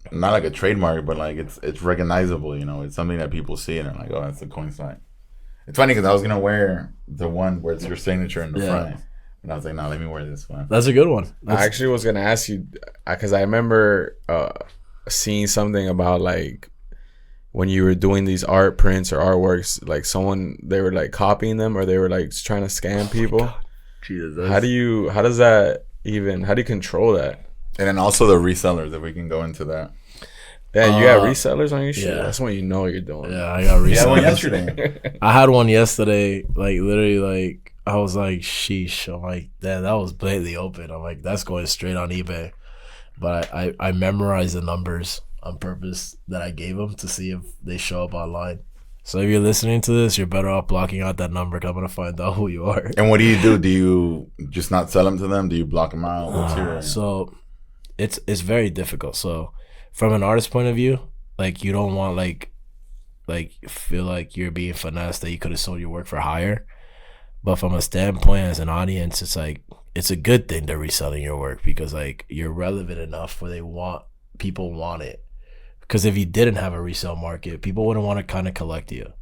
not like a trademark, but like it's recognizable. You know, it's something that people see and they're like, oh, that's the COINSLOT. It's funny because I was gonna wear the one where it's your signature in the front. And I was like, no, let me wear this one. That's a good one. I actually was going to ask you, because I remember seeing something about, like, when you were doing these art prints or artworks, like, they were, like, copying them or they were, like, trying to scam people. Jesus. How do you control that? And then also the resellers, if we can go into that. Yeah, you got resellers on your shit? Yeah. That's when you know you're doing. Yeah, I got resellers. Yeah, one yesterday. I had one yesterday, like, literally, like, I was like, sheesh. I'm like, damn, that was blatantly open. I'm like, that's going straight on eBay. But I memorized the numbers on purpose that I gave them to see if they show up online. So if you're listening to this, you're better off blocking out that number because I'm going to find out who you are. And what do you do? Do you just not sell them to them? Do you block them out? What's your... So it's very difficult. So from an artist point of view, like you don't want like feel like you're being finessed that you could have sold your work for higher. But from a standpoint as an audience, it's like it's a good thing they're reselling your work because like you're relevant enough where people want it. Because if you didn't have a resale market, people wouldn't want to kind of collect you.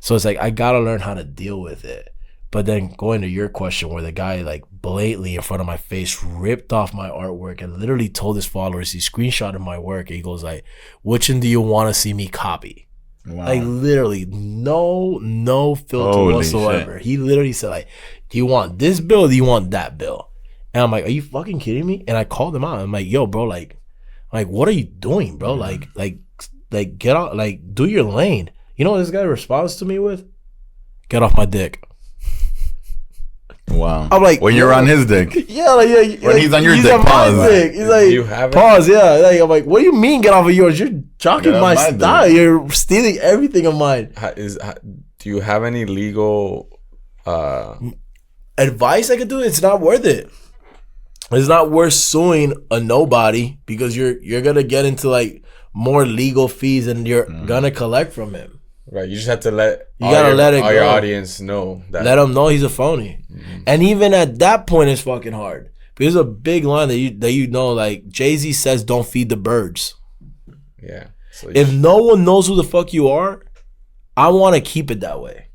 So it's like I gotta learn how to deal with it. But then going to your question where the guy like blatantly in front of my face ripped off my artwork and literally told his followers, he screenshotted my work and he goes like, which one do you want to see me copy? Wow. Like literally no filter whatsoever. Shit. He literally said like, do you want this bill or do you want that bill? And I'm like, are you fucking kidding me? And I called him out. I'm like, yo, bro, like what are you doing, bro? Like get out, like do your lane. You know what this guy responds to me with? Get off my dick. Wow. I'm like, when you're on his dick. Yeah, like yeah. When he's on your dick, pause. Dick. He's like, you have pause. Yeah, like I'm like, what do you mean get off of yours? You're jocking my style. Dick. You're stealing everything of mine. Do you have any legal advice I could do? It's not worth it. It's not worth suing a nobody because you're gonna get into like more legal fees and you're gonna collect from him. Right, you just have to let your audience know that. Let them know he's a phony, and even at that point, it's fucking hard. Because there's a big line that you know, like Jay-Z says, "Don't feed the birds." Yeah. So if no one knows who the fuck you are, I want to keep it that way.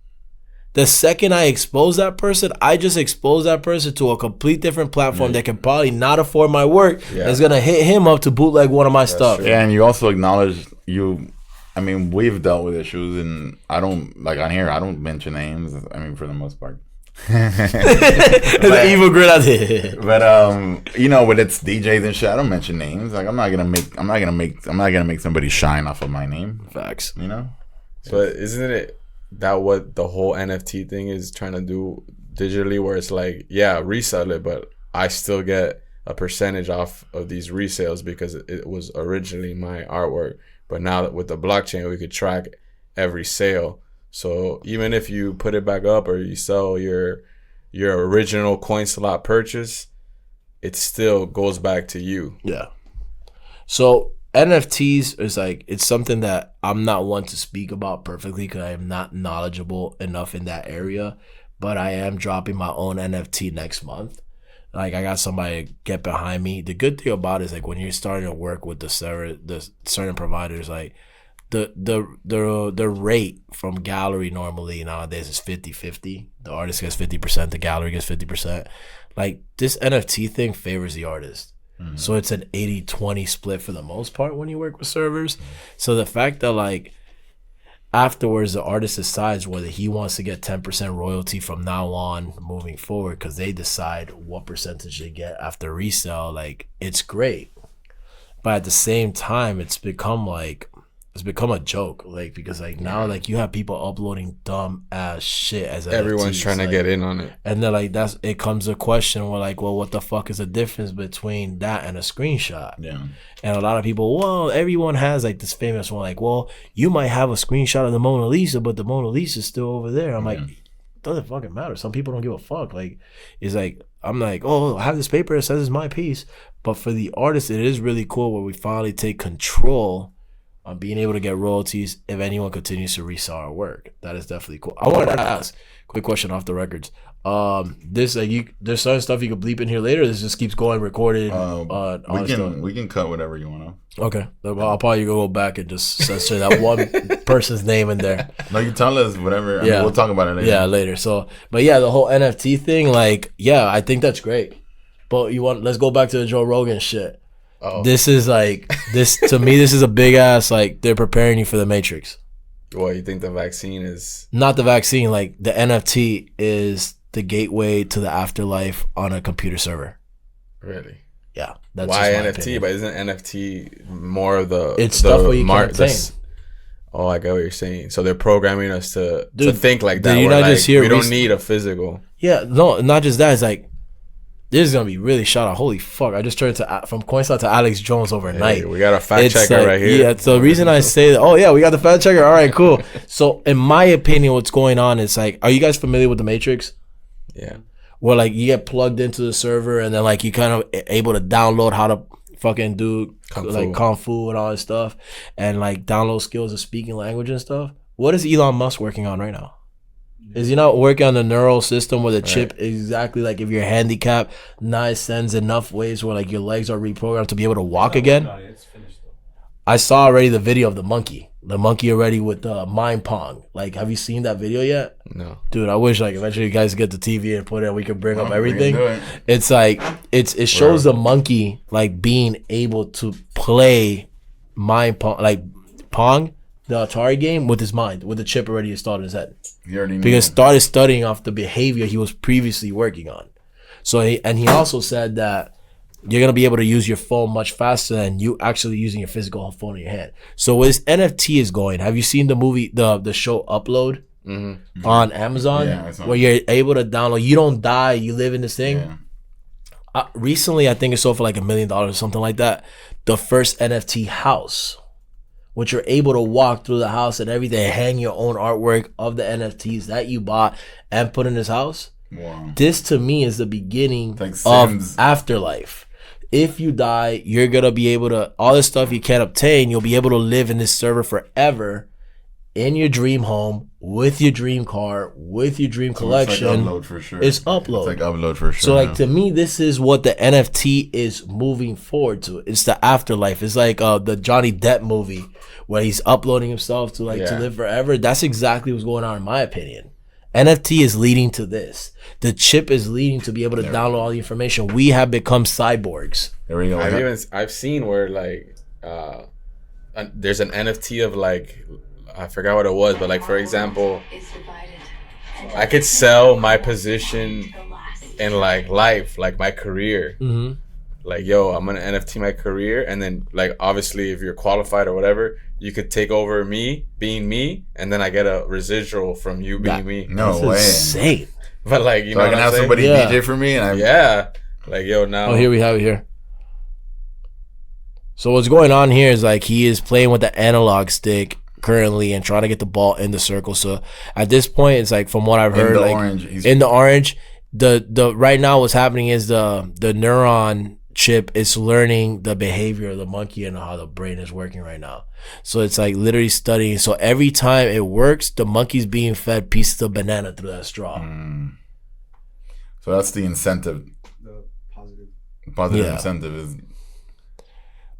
The second I expose that person, I just expose that person to a complete different platform that can probably not afford my work. Yeah. It's gonna hit him up to bootleg one of my stuff. True. Yeah, and you also acknowledge you. I mean, we've dealt with issues, and I don't like on here. I don't mention names. I mean, for the most part, The evil grin out there. But you know, with its DJs and shit, I don't mention names. Like I'm not gonna make somebody shine off of my name. Facts. You know. But isn't it that what the whole NFT thing is trying to do digitally? Where it's like, yeah, resell it, but I still get a percentage off of these resales because it was originally my artwork. But now that with the blockchain, we could track every sale. So even if you put it back up or you sell your original COINSLOT purchase, it still goes back to you. Yeah. So NFTs is like, it's something that I'm not one to speak about perfectly because I am not knowledgeable enough in that area. But I am dropping my own NFT next month. Like I got somebody to get behind me. The good thing about it is like when you're starting to work with the certain providers, like the rate from gallery normally nowadays is 50-50. The artist gets 50%, the gallery gets 50%. Like this NFT thing favors the artist. Mm-hmm. So it's an 80-20 split for the most part when you work with servers. So the fact that like afterwards the artist decides whether he wants to get 10% royalty from now on moving forward because they decide what percentage they get after resale, like it's great. But at the same time it's become a joke, like because like now like you have people uploading dumb ass shit as everyone's NFTs, trying to get in on it, and then like it comes a question where like, well, what the fuck is the difference between that and a screenshot? Yeah. And a lot of people, well, everyone has like this famous one, like, well, you might have a screenshot of the Mona Lisa, but the Mona Lisa is still over there. I'm like, it doesn't fucking matter. Some people don't give a fuck. Like, it's like, I'm like, oh, I have this paper that says it's my piece. But for the artist, it is really cool where we finally take control on being able to get royalties if anyone continues to resell our work. That is definitely cool. I wanted to ask, quick question off the records. This there's certain stuff you can bleep in here later. This just keeps going recorded. We can cut whatever you want to. Okay, I'll probably go back and just censor that one person's name in there. No, you tell us whatever. I mean, we'll talk about it later. Yeah, later. So, but yeah, the whole NFT thing, like, yeah, I think that's great. But let's go back to the Joe Rogan shit. Oh. This is like to me. This is a big ass like they're preparing you for the Matrix. Well, you think the vaccine is not the vaccine? Like the NFT is the gateway to the afterlife on a computer server. Really? Yeah. That's why NFT? Opinion. But isn't NFT more of the it's stuff where you can't obtain. Oh, I get what you're saying. So they're programming us to think like that. Did you not just hear? We don't need a physical. Yeah. No, not just that. It's like. This is gonna be really shot out. Holy fuck! I just turned from COINSLOT to Alex Jones overnight. Hey, we got a fact checker right here. Yeah, so the reason I say that, oh yeah, we got the fact checker. All right, cool. So in my opinion, what's going on is like, are you guys familiar with the Matrix? Yeah. Where like you get plugged into the server and then like you kind of able to download how to fucking do kung fu and all this stuff, and like download skills of speaking language and stuff. What is Elon Musk working on right now? Is he not working on the neural system where the chip exactly like if you're handicapped, now it sends enough waves where like your legs are reprogrammed to be able to walk again? It's finished, though. I saw already the video of the monkey. The monkey already with mind pong. Like, have you seen that video yet? No. Dude, I wish like eventually you guys get the TV and put it and we can bring up everything. It's like it shows the monkey like being able to play mind pong, like Pong, the Atari game, with his mind, with the chip already installed in his head. He already knew. Because started studying off the behavior he was previously working on. So he also said that you're gonna be able to use your phone much faster than you actually using your physical phone in your hand. So where this NFT is going, have you seen the movie, the show Upload on Amazon? Yeah, where you're able to download, you don't die, you live in this thing. Yeah. Recently, I think it sold for like $1 million or something like that. The first NFT house, which you're able to walk through the house and everything, hang your own artwork of the NFTs that you bought and put in this house. Wow. This to me is the beginning of afterlife. If you die, you're going to be able to, all this stuff you can't obtain, you'll be able to live in this server forever in your dream home, with your dream car, with your dream collection. It's like Upload for sure. It's Upload. It's like Upload for sure. So like to me, this is what the NFT is moving forward to. It's the afterlife. It's like the Johnny Depp movie where he's uploading himself to to live forever. That's exactly what's going on in my opinion. NFT is leading to this. The chip is leading to be able to download all the information. We have become cyborgs. There we go. I've seen where like there's an NFT of like, I forgot what it was, but like for example, I could sell my position in like life, like my career. Mm-hmm. Like, yo, I'm gonna NFT my career, and then like obviously if you're qualified or whatever, you could take over me being me, and then I get a residual from you being me. No way. Insane. But like, you So know, I can what have I'm somebody Yeah. DJ for me, and I yeah, like, yo, now. Oh, here we have it here. So what's going on here is like he is playing with the analog stick currently and trying to get the ball in the circle. So at this point, it's like from what I've heard, the like orange. in the orange, the right now what's happening is the neuron chip is learning the behavior of the monkey and how the brain is working right now. So it's like literally studying. So every time it works, the monkey's being fed pieces of banana through that straw. So that's the incentive. The positive. Positive Yeah. incentive is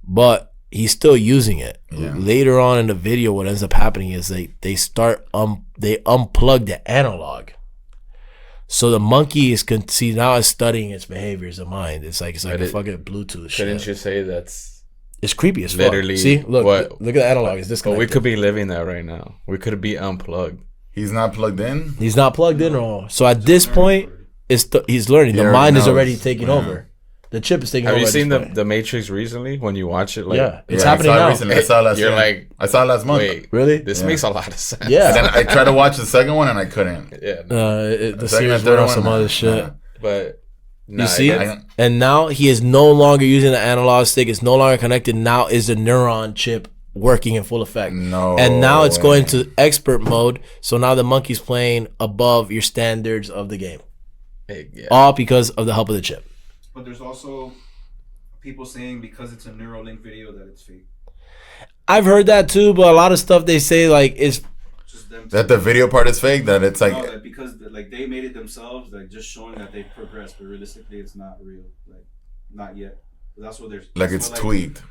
But he's still using it. Yeah. Later on in the video, what ends up happening is they unplug the analog. So the monkey is now it's studying its behaviors of mind. It's like a fucking Bluetooth Shouldn't shit. you say that's It's creepy as literally fuck. See, look what- at the analog. It's but disconnected. we could be living that right now. We could be unplugged. he's not plugged in. He's not plugged in at all. So at this point, he's learning. He The already mind is knows. already taking Yeah. over. The chip is taking Have over. you at seen this the point. the Matrix recently? When you watch it, like, Yeah, it's Yeah, happening I saw it now. recently. I saw it last You're year. like, I saw it last month. wait, Really? this Yeah. makes a lot of sense. And Yeah. then I tried to watch the second one and I couldn't. Yeah, The The second series and third went on one, some nah, other shit. nah. but nah, You see it it? gets- And now he is no longer using the analog stick. It's no longer connected. Now is the neuron chip working in full effect. No And now it's way. going to expert mode. So now the monkey's playing above your standards of the game. yeah. All because of the help of the chip. But there's also people saying because it's a Neuralink video that it's fake. I've heard that too, but a lot of stuff they say like is Just them. That the video part is fake. That it's like no, that because like they made it themselves, like just showing that they progressed, but realistically, it's not real. Like not yet. That's what they're like that's it's what, tweaked.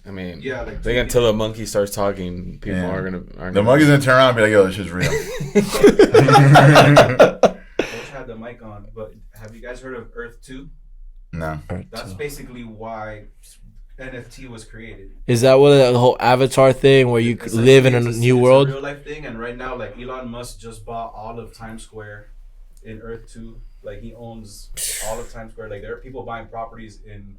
I mean, Yeah, like, I think until the monkey starts talking, people Yeah. aren't The monkey's gonna turn around and be like, "Yo, this shit's real." Coach had the mic on, but have you guys heard of Earth 2? No. That's basically why NFT was created. Is that what the whole avatar thing where you could live in a new world? It's a real life thing, and right now, like Elon Musk just bought all of Times Square in Earth 2. Like he owns all of Times Square. Like there are people buying properties in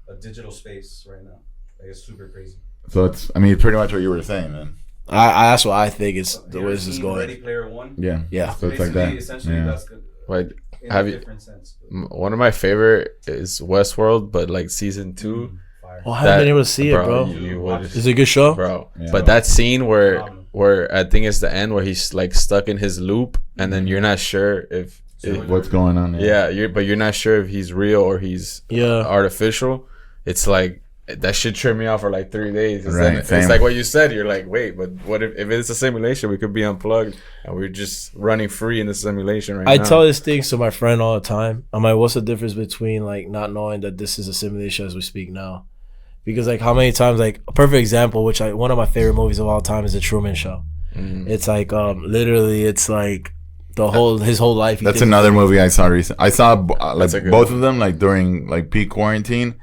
a digital space right now. Like it's super crazy. So it's, I mean, pretty much what you were saying, man. I that's what I think it's the You way ever this is seen going. Ready Player One. Yeah. Yeah. So it's like Basically, that. essentially, Yeah. that's good. Like, In have a you? different sense. One of my favorite is Westworld, but like season 2. Fire. Oh, I haven't been able to see it, bro. You would Is it a good show? bro. Yeah. But that scene where Phenomenal. I think it's the end where he's like stuck in his loop, and then you're not sure if What's going on? yeah, you're not sure if he's real or he's Yeah. artificial. It's like that shit tripped me out for like 3 days. It's, Right, it's same. like what you said. You're like, wait, but what if it's a simulation? We could be unplugged and we're just running free in the simulation right I now. tell this thing to my friend all the time. I'm like, what's the difference between like not knowing that this is a simulation as we speak now? Because like how many times, like a perfect example, which one of my favorite movies of all time is The Truman Show. Mhm. It's like literally, it's like his whole life. That's another movie I saw recently. I saw like That's a good both one. of them like during like peak quarantine.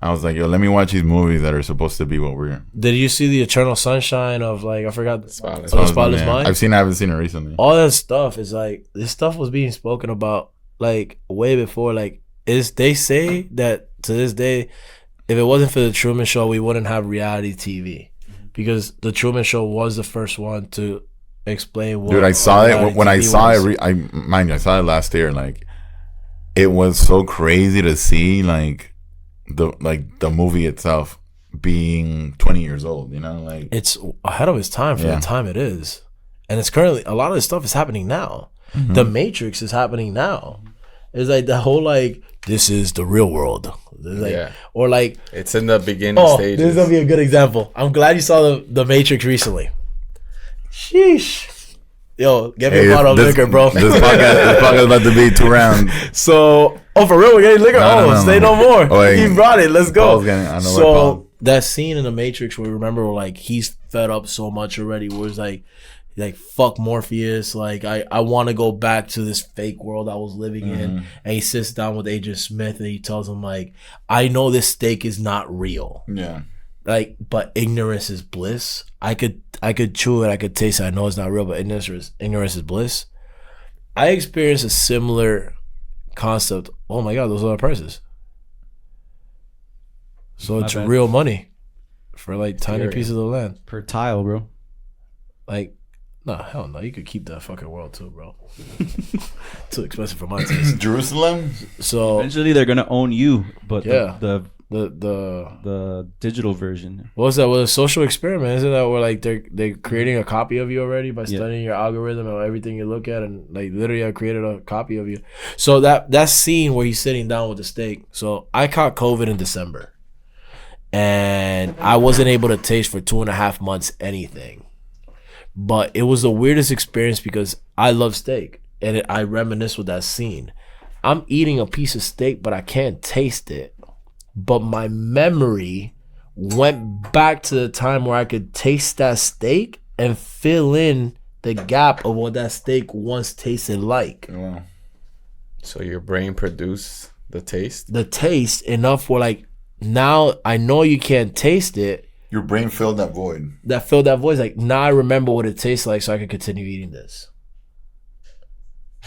I was like, yo, let me watch these movies that are supposed to be what we're. Did you see the Eternal Sunshine of like I forgot Spotless. Oh, Spotless Mind? I've seen. I haven't seen it recently. All that stuff is like this stuff was being spoken about like way before. Like they say that to this day, if it wasn't for the Truman Show, we wouldn't have reality TV because the Truman Show was the first one to explain what. Dude, I saw it reality when I TV saw was. it. Mind you, I saw it last year. Like, it was so crazy to see like the movie itself being 20 years old. You know, like It's ahead of its time for Yeah. the time it is, and it's currently a lot of this stuff is happening now. Mm-hmm. The Matrix is happening now. It's like the whole like this is the real world. It's like, Yeah. or like It's in the beginning oh, stages. this is gonna be a good example. I'm glad you saw the Matrix recently. Sheesh. Yo, get me hey, a bottle of liquor, bro. This podcast is about to be 2 rounds. So, for real, we're getting liquor. No, Say no more. Oh, wait. He brought it. Let's go. Paul's getting- I know where So Paul- that scene in the Matrix where remember like he's fed up so much already. Where it's like fuck Morpheus. Like I want to go back to this fake world I was living in. And he sits down with Agent Smith and he tells him like, I know this steak is not real. Yeah. Like, but ignorance is bliss. I could chew it, I could taste it. I know it's not real, but ignorance is bliss. I experienced a similar concept. Oh my god, those are our prices. So it's real money for like tiny pieces of land per tile, bro. Like, nah, hell no. You could keep that fucking world too, bro. Too expensive for my taste. Jerusalem. So eventually they're gonna own you, but yeah, the digital version. What was that? Well, a social experiment, isn't that where like they're creating a copy of you already by studying your algorithm and everything you look at, and like literally I created a copy of you. So that scene where he's sitting down with the steak. So I caught COVID in December, and I wasn't able to taste for 2.5 months anything. But it was the weirdest experience because I love steak, and I reminisce with that scene. I'm eating a piece of steak, but I can't taste it. But my memory went back to the time where I could taste that steak and fill in the gap of what that steak once tasted like. Wow. So your brain produced the taste? The taste enough for like, now I know you can't taste it. Your brain filled that void. That filled that void. Like, now I remember what it tastes like so I can continue eating this.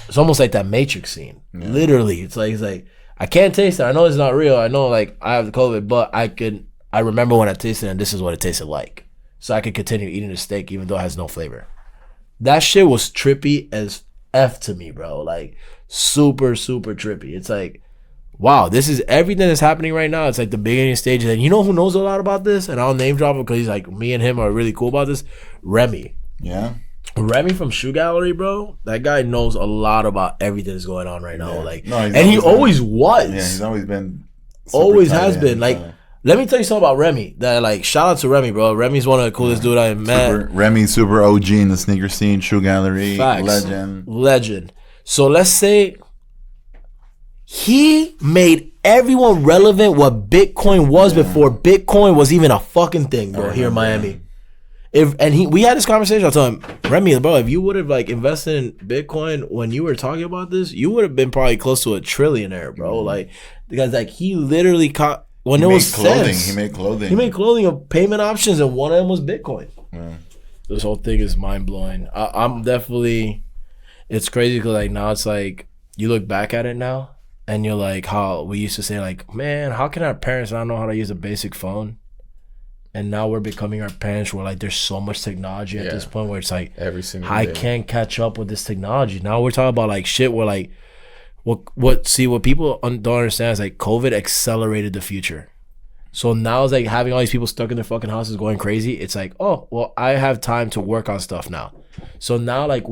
It's almost like that Matrix scene. Yeah. Literally. It's like, I can't taste it. I know it's not real. I know like I have the COVID, but I remember when I tasted it and this is what it tasted like. So I could continue eating the steak even though it has no flavor. That shit was trippy as F to me, bro. Like super, super trippy. It's like, wow, this is everything that's happening right now. It's like the beginning stages. And you know who knows a lot about this? And I'll name drop him because he's like, me and him are really cool about this. Remy. Yeah. Remy from Shoe Gallery, bro. That guy knows a lot about everything that's going on right now. Yeah. Like, no, and he always was. Yeah, he's always been. Always has been. Like, let me tell you something about Remy. That like, shout out to Remy, bro. Remy's one of the coolest dude I met. Remy, super OG in the sneaker scene. Shoe Gallery, Facts. legend. So let's say he made everyone relevant what Bitcoin was before Bitcoin was even a fucking thing, bro. Here in Miami. We had this conversation. I told him, Remy, bro, if you would have like invested in Bitcoin when you were talking about this, you would have been probably close to a trillionaire, bro. Like, because like he literally caught when it was clothing. sense. He made clothing. He made clothing of payment options, and one of them was Bitcoin. Yeah. This whole thing is mind blowing. I'm definitely. It's crazy because like now it's like you look back at it now, and you're like, how we used to say like, man, how can our parents not know how to use a basic phone? And now we're becoming our parents where like there's so much technology at this point where it's like every single I day. can't catch up with this technology. Now we're talking about like shit where like what people don't understand is like COVID accelerated the future. So now it's like having all these people stuck in their fucking houses going crazy. It's like, oh, well, I have time to work on stuff now. So now like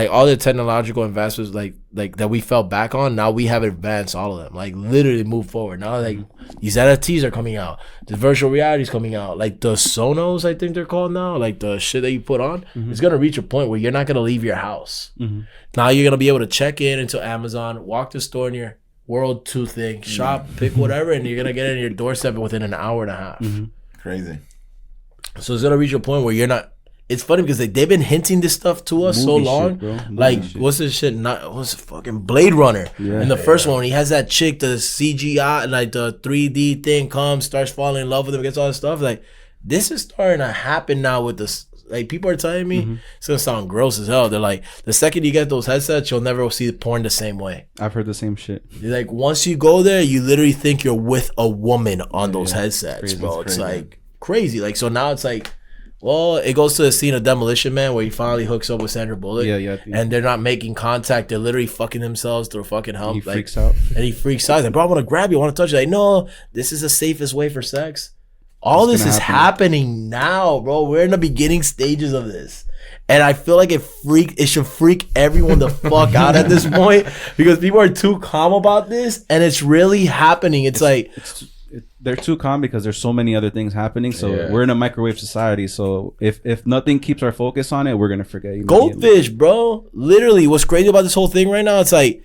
all the technological investments like that we fell back on, now we have advanced all of them. Like literally move forward. Now like these NFTs are coming out. The virtual reality is coming out. Like the Sonos, I think they're called now. Like the shit that you put on. It's gonna reach a point where you're not gonna leave your house. Now you're gonna be able to check in into Amazon, walk to the store in your World 2 thing, shop, pick whatever, and you're gonna get it in your doorstep within an hour and a half. Crazy. So it's gonna reach a point where you're not. It's funny because like, they've been hinting this stuff to us so long. What's this shit? What's fucking Blade Runner? Yeah, in the first one, he has that chick, the CGI, and like the 3D thing comes, starts falling in love with him, gets all this stuff. Like this is starting to happen now with this. Like people are telling me it's gonna sound gross as hell. They're like, the second you get those headsets, you'll never see porn the same way. I've heard the same shit. Like once you go there, you literally think you're with a woman on those headsets, bro. It's like crazy. Like so now it's like. Well, it goes to the scene of Demolition Man where he finally hooks up with Sandra Bullock. Yeah. And they're not making contact. They're literally fucking themselves through a fucking help. He freaks out. And he freaks out. He's like, bro, I want to grab you. I want to touch you. Like, no, this is the safest way for sex. All this is happening now, bro. We're in the beginning stages of this. And I feel like it should freak everyone the fuck out at this point because people are too calm about this. And it's really happening. They're too calm because there's so many other things happening. So we're in a microwave society. So if nothing keeps our focus on it, we're gonna forget. Goldfish, bro. Literally, what's crazy about this whole thing right now? It's like,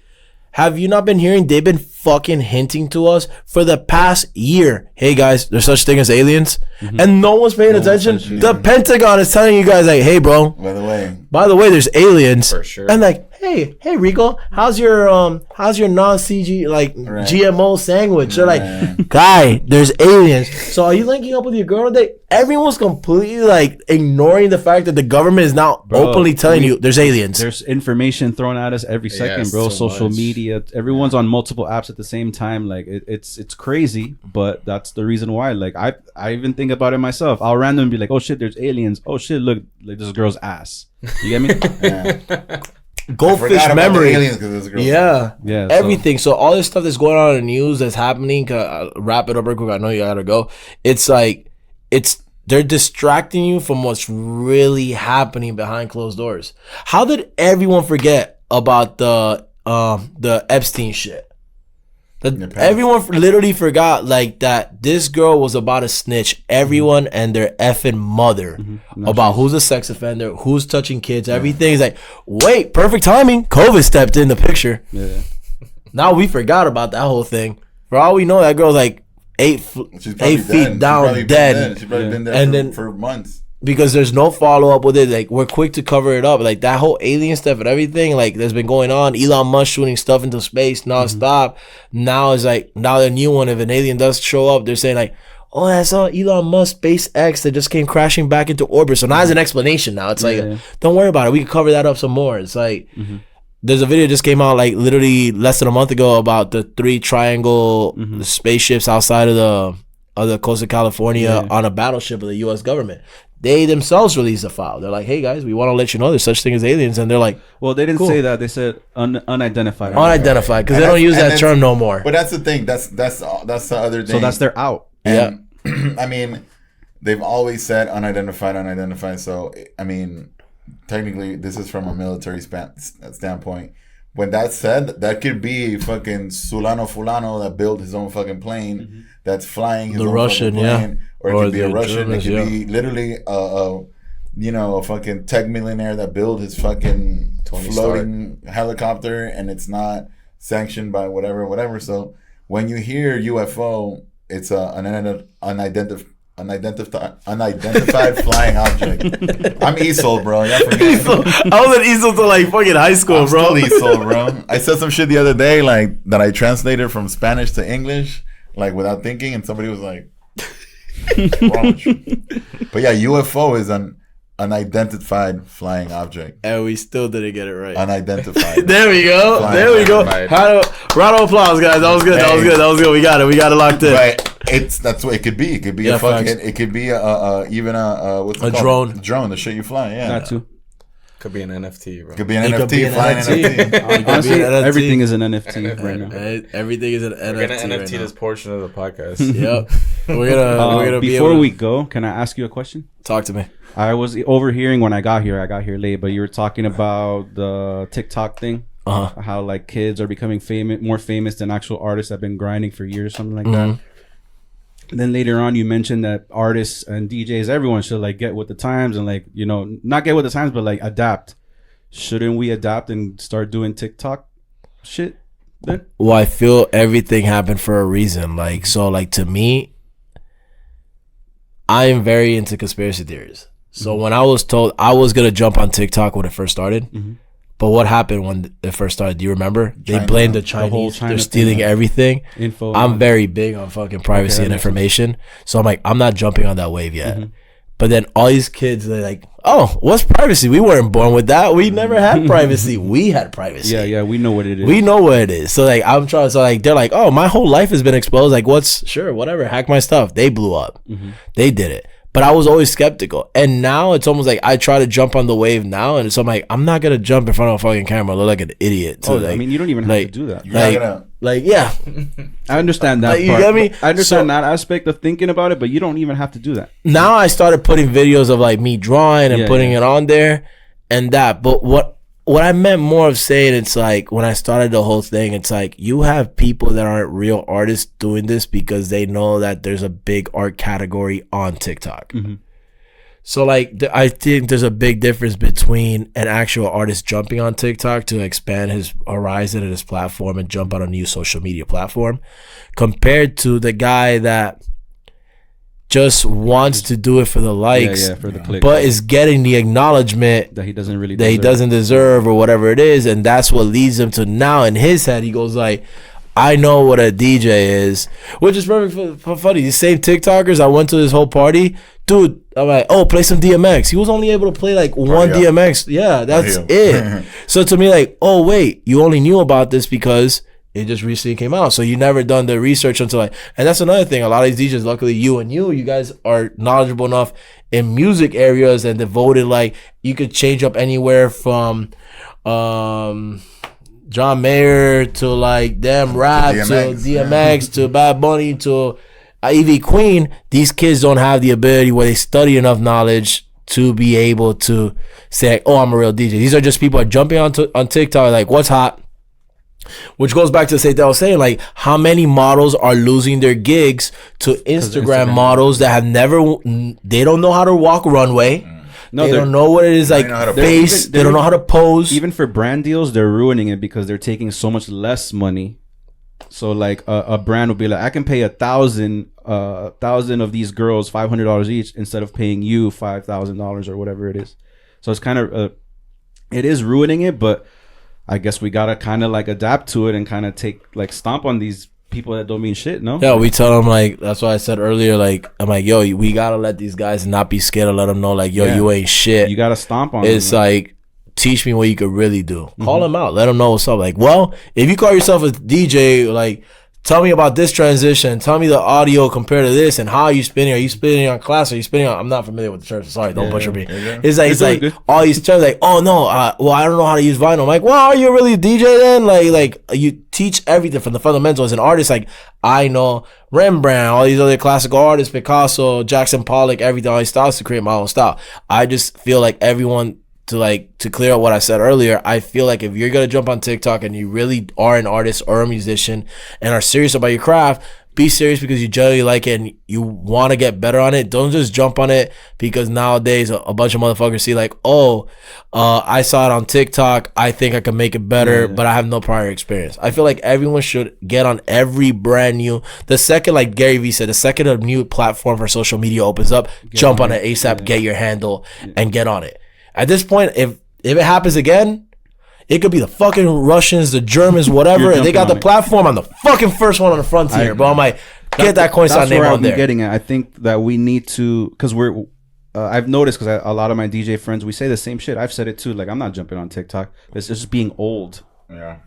have you not been hearing they've been fucking hinting to us for the past year. Hey guys, there's such thing as aliens, and no one's paying attention. The Pentagon is telling you guys like, hey bro, by the way, there's aliens for sure. And like, hey Rico, how's your non-CG like GMO sandwich? They're like, guy, there's aliens. So are you linking up with your girl today? Everyone's completely like ignoring the fact that the government is now openly telling you there's aliens. There's information thrown at us every second, bro. So Social much. media, everyone's on multiple apps at the same time. Like it's crazy, but that's the reason why. Like I even think about it myself. I'll randomly be like, oh shit, there's aliens. Oh shit, look, like this girl's ass. You get me? Goldfish memory. Yeah. Everything. So all this stuff that's going on in the news that's happening, wrap it up real quick. I know you gotta go. It's like they're distracting you from what's really happening behind closed doors. How did everyone forget about the Epstein shit? Everyone literally forgot like that this girl was about to snitch everyone and their effing mother about who's a sex offender, who's touching kids, everything. Is like, wait, perfect timing. COVID stepped in the picture. Yeah. Now we forgot about that whole thing. For all we know, that girl's like 8 feet down, dead. She's probably been there for months. Because there's no follow-up with it. Like, we're quick to cover it up. Like, that whole alien stuff and everything, like, that's been going on. Elon Musk shooting stuff into space nonstop. Now it's like, now the new one, if an alien does show up, they're saying, like, oh, that's all Elon Musk, SpaceX, that just came crashing back into orbit. So now there's an explanation now. It's like, don't worry about it. We can cover that up some more. It's like, there's a video that just came out, like, literally less than a month ago about the 3 triangle spaceships outside of the coast of California on a battleship of the U.S. government. They themselves released a file. They're like, hey guys, we want to let you know there's such thing as aliens. And they're like, well, they didn't say that. They said unidentified. Unidentified, because they don't use that term no more. But that's the thing. That's the other thing. So that's their out. And, I mean, they've always said unidentified. So, I mean, technically, this is from a military standpoint. When that's said, that could be fucking Fulano that built his own fucking plane that's flying his own Russian, plane. Or it could be a Russian. Germans, it could be literally a fucking tech millionaire that built his fucking floating helicopter and it's not sanctioned by whatever. So when you hear UFO, it's an unidentified flying object. I'm Esol, bro. Yeah, I was at Esol till like fucking high school, bro. I'm still Esol, bro. I said some shit the other day like that I translated from Spanish to English like without thinking, and somebody was like, wrong. But yeah, UFO is an unidentified flying object. And we still didn't get it right. Unidentified. There we go. Round of applause, guys. That was good. We got it locked in. Right. That's what it could be. It could be a fucking. Facts. It could be even what's it called? Drone. The shit you fly. Yeah. That too. Could be an NFT, bro. Could be an NFT. Flying NFT. Honestly, everything is an NFT right now. Everything is an NFT. We're gonna NFT this portion of the podcast. Yep. We're gonna before we go, can I ask you a question? Talk to me. I was overhearing when I got here late, but you were talking about the TikTok thing. How like kids are becoming more famous than actual artists that have been grinding for years, something like that. And then later on, you mentioned that artists and DJs, everyone should like get with the times and like, you know, not get with the times, but like adapt. Shouldn't we adapt and start doing TikTok shit then? Well, I feel everything happened for a reason. Like, so like to me, I am very into conspiracy theories. So when I was told I was going to jump on TikTok when it first started, but what happened when it first started? Do you remember? They blamed the Chinese. They're stealing everything. Info. I'm very big on fucking privacy and information. So I'm like, I'm not jumping on that wave yet. But then all these kids, they're like, oh, what's privacy? We weren't born with that. We never had privacy. We had privacy. Yeah, we know what it is. We know what it is. So like, I'm trying. So like, they're like, oh, my whole life has been exposed. Like, whatever. Hack my stuff. They blew up. They did it. But I was always skeptical. And now it's almost like I try to jump on the wave now. And so I'm like, I'm not going to jump in front of a fucking camera. Look like an idiot. So I mean, you don't even have to do that. Yeah. I understand that part. You get me? I understand that aspect of thinking about it, but you don't even have to do that. Now I started putting videos of like me drawing and putting it on there and that. But what I meant more of saying, it's like when I started the whole thing, it's like you have people that aren't real artists doing this because they know that there's a big art category on TikTok. So like I think there's a big difference between an actual artist jumping on TikTok to expand his horizon and his platform and jump on a new social media platform, compared to the guy that just wants to do it for the likes, for the click, but is getting the acknowledgement that he doesn't really he doesn't deserve, or whatever it is, and that's what leads him to now in his head he goes like, I know what a DJ is, which is perfect for funny. These same TikTokers, I went to this whole party, dude. I'm like, oh, play some DMX. He was only able to play like one DMX. Yeah, that's it. So to me, like, oh wait, you only knew about this because it just recently came out. So you never done the research until like, and that's another thing. A lot of these DJs, luckily you guys are knowledgeable enough in music areas and devoted. Like you could change up anywhere from John Mayer to like damn rap to DMX to Bad Bunny to Ivy Queen. These kids don't have the ability where they study enough knowledge to be able to say, oh, I'm a real DJ. These are just people are jumping on TikTok like, what's hot? Which goes back to that I was saying, like, how many models are losing their gigs to Instagram models that have never, they don't know how to walk runway. No, they don't know what it is like face. They don't know how to pose. Even for brand deals, they're ruining it because they're taking so much less money. So like a brand will be like, I can pay 1,000 of these girls $500 each instead of paying you $5,000 or whatever it is. So it's kind of it is ruining it, but I guess we gotta kind of like adapt to it and kind of take like stomp on these people that don't mean shit. No, yeah, we tell them like, that's why I said earlier, like, I'm like, yo, we gotta let these guys not be scared to let them know like, yo, you ain't shit. You gotta stomp on it's them, like, teach me what you could really do. Call them out, let them know what's up. Like, well, if you call yourself a DJ, like, tell me about this transition, tell me the audio compared to this and how are you spinning. Are you spinning on class? Are you spinning on, I'm not familiar with the terms, sorry, don't butcher me. It's like all these terms like, oh no, well, I don't know how to use vinyl. I'm like, well, are you really a DJ then? Like you teach everything from the fundamentals. As an artist, like, I know Rembrandt, all these other classical artists, Picasso, Jackson Pollock, everything, all these styles to create my own style. I just feel like everyone, to clear up what I said earlier, I feel like if you're gonna jump on TikTok and you really are an artist or a musician and are serious about your craft, be serious because you generally like it and you want to get better on it. Don't just jump on it because nowadays a bunch of motherfuckers see like, oh, I saw it on TikTok, I think I can make it better, but I have no prior experience. I feel like everyone should get on every brand new, the second, like Gary Vee said, the second a new platform for social media opens up, jump on it ASAP, get your handle and get on it. At this point, if it happens again, it could be the fucking Russians, the Germans, whatever, and they got the platform. I'm the fucking first one on the frontier, but I'm like, get that COINSLOT name on there. I'm getting at. I think that we need to, because I've noticed, because a lot of my DJ friends, we say the same shit. I've said it too. Like, I'm not jumping on TikTok. It's just being old. Yeah.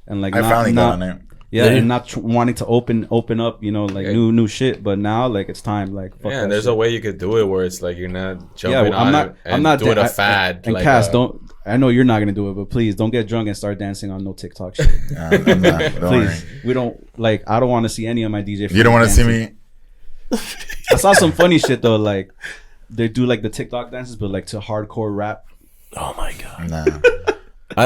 And like, I finally got on it. Yeah, and not wanting to open up, you know, like new shit. But now, like, it's time. Like, fuck and there's shit. a way you could do it where it's like you're not jumping I'm not doing a fad. And like Cass, don't. I know you're not gonna do it, but please don't get drunk and start dancing on no TikTok shit. I'm not. Don't Please, worry. we don't like. I don't want to see any of my DJ friends. You don't want to see dancing. me? I saw some funny shit though. Like they do like the TikTok dances, but like to hardcore rap. Oh my god. Nah.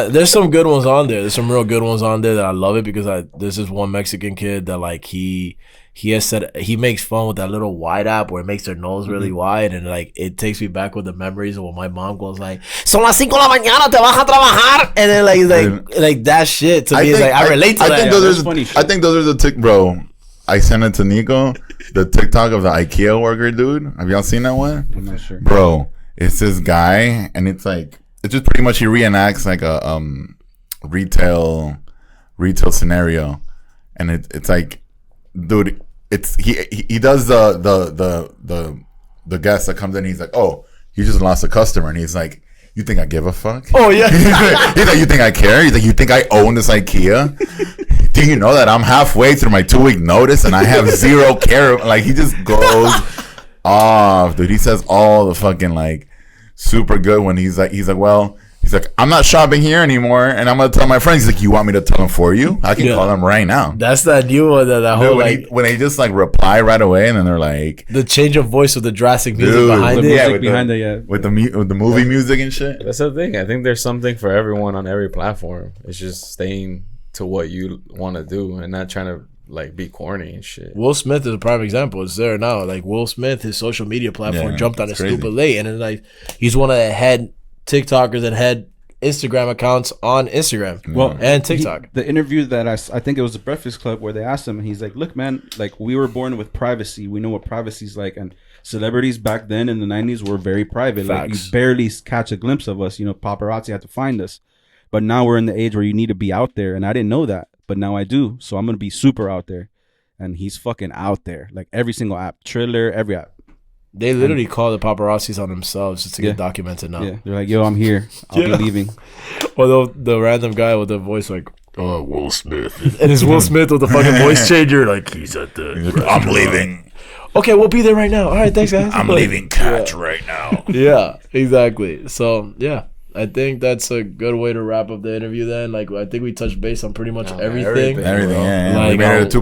There's some good ones on there. There's some real good ones on there that I love it because this is one Mexican kid that like he has said he makes fun with that little wide app where it makes their nose really wide, and like it takes me back with the memories of when my mom goes like, "Son las 5 de la mañana, te vas a trabajar," and then like that shit to me is like I relate to that. I think those are the bro. I sent it to Nico, the TikTok of the IKEA worker dude. Have y'all seen that one? I'm not sure, bro. It's this guy, and it's like, it's just pretty much he reenacts like a retail scenario, and it's like, dude, it's he does the guest that comes in. He's like, oh, you just lost a customer, and he's like, you think I give a fuck? Oh yeah. He's like, you think I care? He's like, you think I own this IKEA? Do you know that I'm halfway through my 2-week notice and I have zero care? Like, he just goes off, dude. He says all the fucking like super good when he's like, well, he's like, I'm not shopping here anymore, and I'm gonna tell my friends. He's like, you want me to tell them for you? I can call them right now. That's that new one. That whole when they just like reply right away, and then they're like, the change of voice with the drastic music behind it. With the movie music and shit. That's the thing. I think there's something for everyone on every platform. It's just staying to what you want to do and not trying to like be corny and shit. Will Smith is a prime example. It's there now. Like Will Smith, his social media platform jumped on it stupid late, and then like he's one of the head TikTokers and head Instagram accounts on Instagram and TikTok. The interview that I think it was the Breakfast Club where they asked him, and he's like, look, man, like we were born with privacy. We know what privacy's like. And celebrities back then in the 90s were very private. Like you barely catch a glimpse of us. You know, paparazzi had to find us. But now we're in the age where you need to be out there. And I didn't know that. But now I do. So I'm going to be super out there. And he's fucking out there. Like every single app. Triller, every app. They literally call the paparazzis on themselves just to get documented now. Yeah, they're like, yo, I'm here. I'll be leaving. Or the random guy with the voice like, oh, Will Smith. And it's Will Smith with the fucking voice changer. Like, he's at the... I'm leaving. Okay, we'll be there right now. All right, thanks, guys. I'm leaving Catch right now. Yeah, exactly. So, yeah. I think that's a good way to wrap up the interview then. Like, I think we touched base on pretty much everything. Everything, yeah. Like, we made it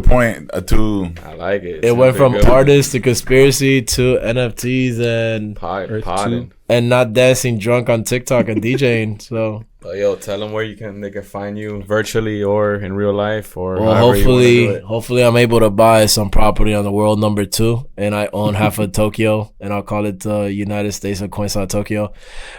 a two. I like it. It went from artists to conspiracy to NFTs and potting. And not dancing drunk on TikTok and DJing. So, yo, tell them where they can find you virtually or in real life or. Well, hopefully, I'm able to buy some property on the world number 2, and I own half of Tokyo, and I'll call it the United States of COINSLOT Tokyo.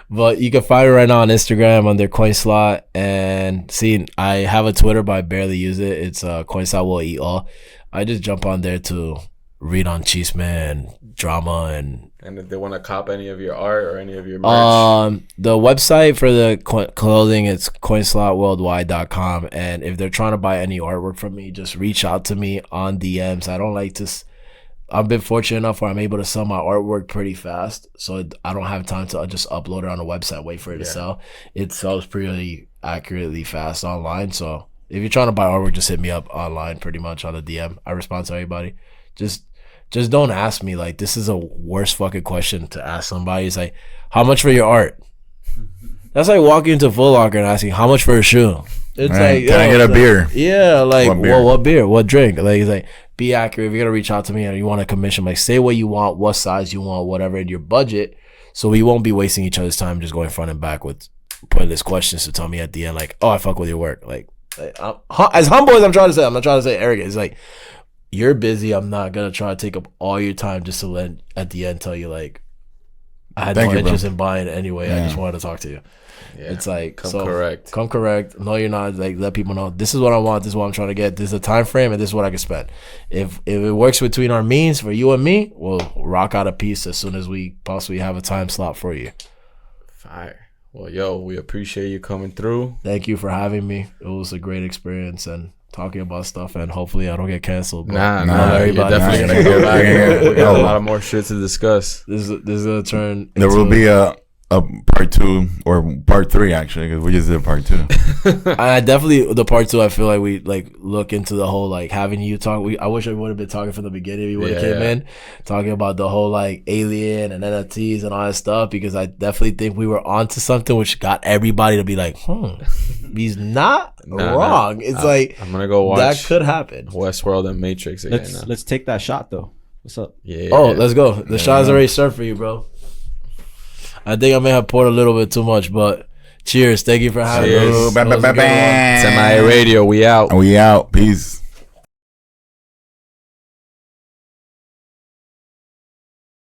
But you can find it right now on Instagram under COINSLOT, and see, I have a Twitter, but I barely use it. It's COINSLOT will eat all. I just jump on there to read on Chisme and drama and if they want to cop any of your art or any of your merch, the website for the clothing is coinslotworldwide.com, and if they're trying to buy any artwork from me, just reach out to me on DMs. I don't like to I've been fortunate enough where I'm able to sell my artwork pretty fast, so I don't have time to just upload it on the website, wait for it to sell. It sells pretty accurately fast online, so if you're trying to buy artwork, just hit me up online pretty much on the DM. I respond to everybody. Just don't ask me, like, this is a worst fucking question to ask somebody. It's like, how much for your art? That's like walking into Foot Locker and asking, how much for a shoe? It's like, can I get a beer? Yeah, like, what beer? What drink? Like, it's like, be accurate. If you're going to reach out to me and you want a commission, like, say what you want, what size you want, whatever in your budget, so we won't be wasting each other's time just going front and back with pointless questions to tell me at the end, like, oh, I fuck with your work. Like as humble as I'm trying to say, I'm not trying to say arrogant. It's like, you're busy. I'm not gonna try to take up all your time just to let at the end tell you like I had no interest in buying it anyway. I just wanted to talk to you. Yeah. It's like come correct. No, you're not. Like let people know this is what I want. This is what I'm trying to get. This is the time frame, and this is what I can spend. If it works between our means for you and me, we'll rock out a piece as soon as we possibly have a time slot for you. Fire. Well, yo, we appreciate you coming through. Thank you for having me. It was a great experience and talking about stuff, and hopefully I don't get canceled. Nah, everybody. You're definitely gonna get back. We got a lot of more shit to discuss. This is gonna turn. There will be a part 2 or part 3 actually, because we just did part 2. I definitely the part 2. I feel like we like look into the whole like having you talk. I wish I would have been talking from the beginning. You would have came in talking about the whole like alien and NFTs and all that stuff, because I definitely think we were onto something which got everybody to be like, he's not wrong. It's like I'm gonna go watch that could happen. Westworld and Matrix again. Let's take that shot though. What's up? Yeah. Oh, let's go. The shot's already served for you, bro. I think I may have poured a little bit too much, but cheers. Thank you for having us. Semi Radio, we out. Peace.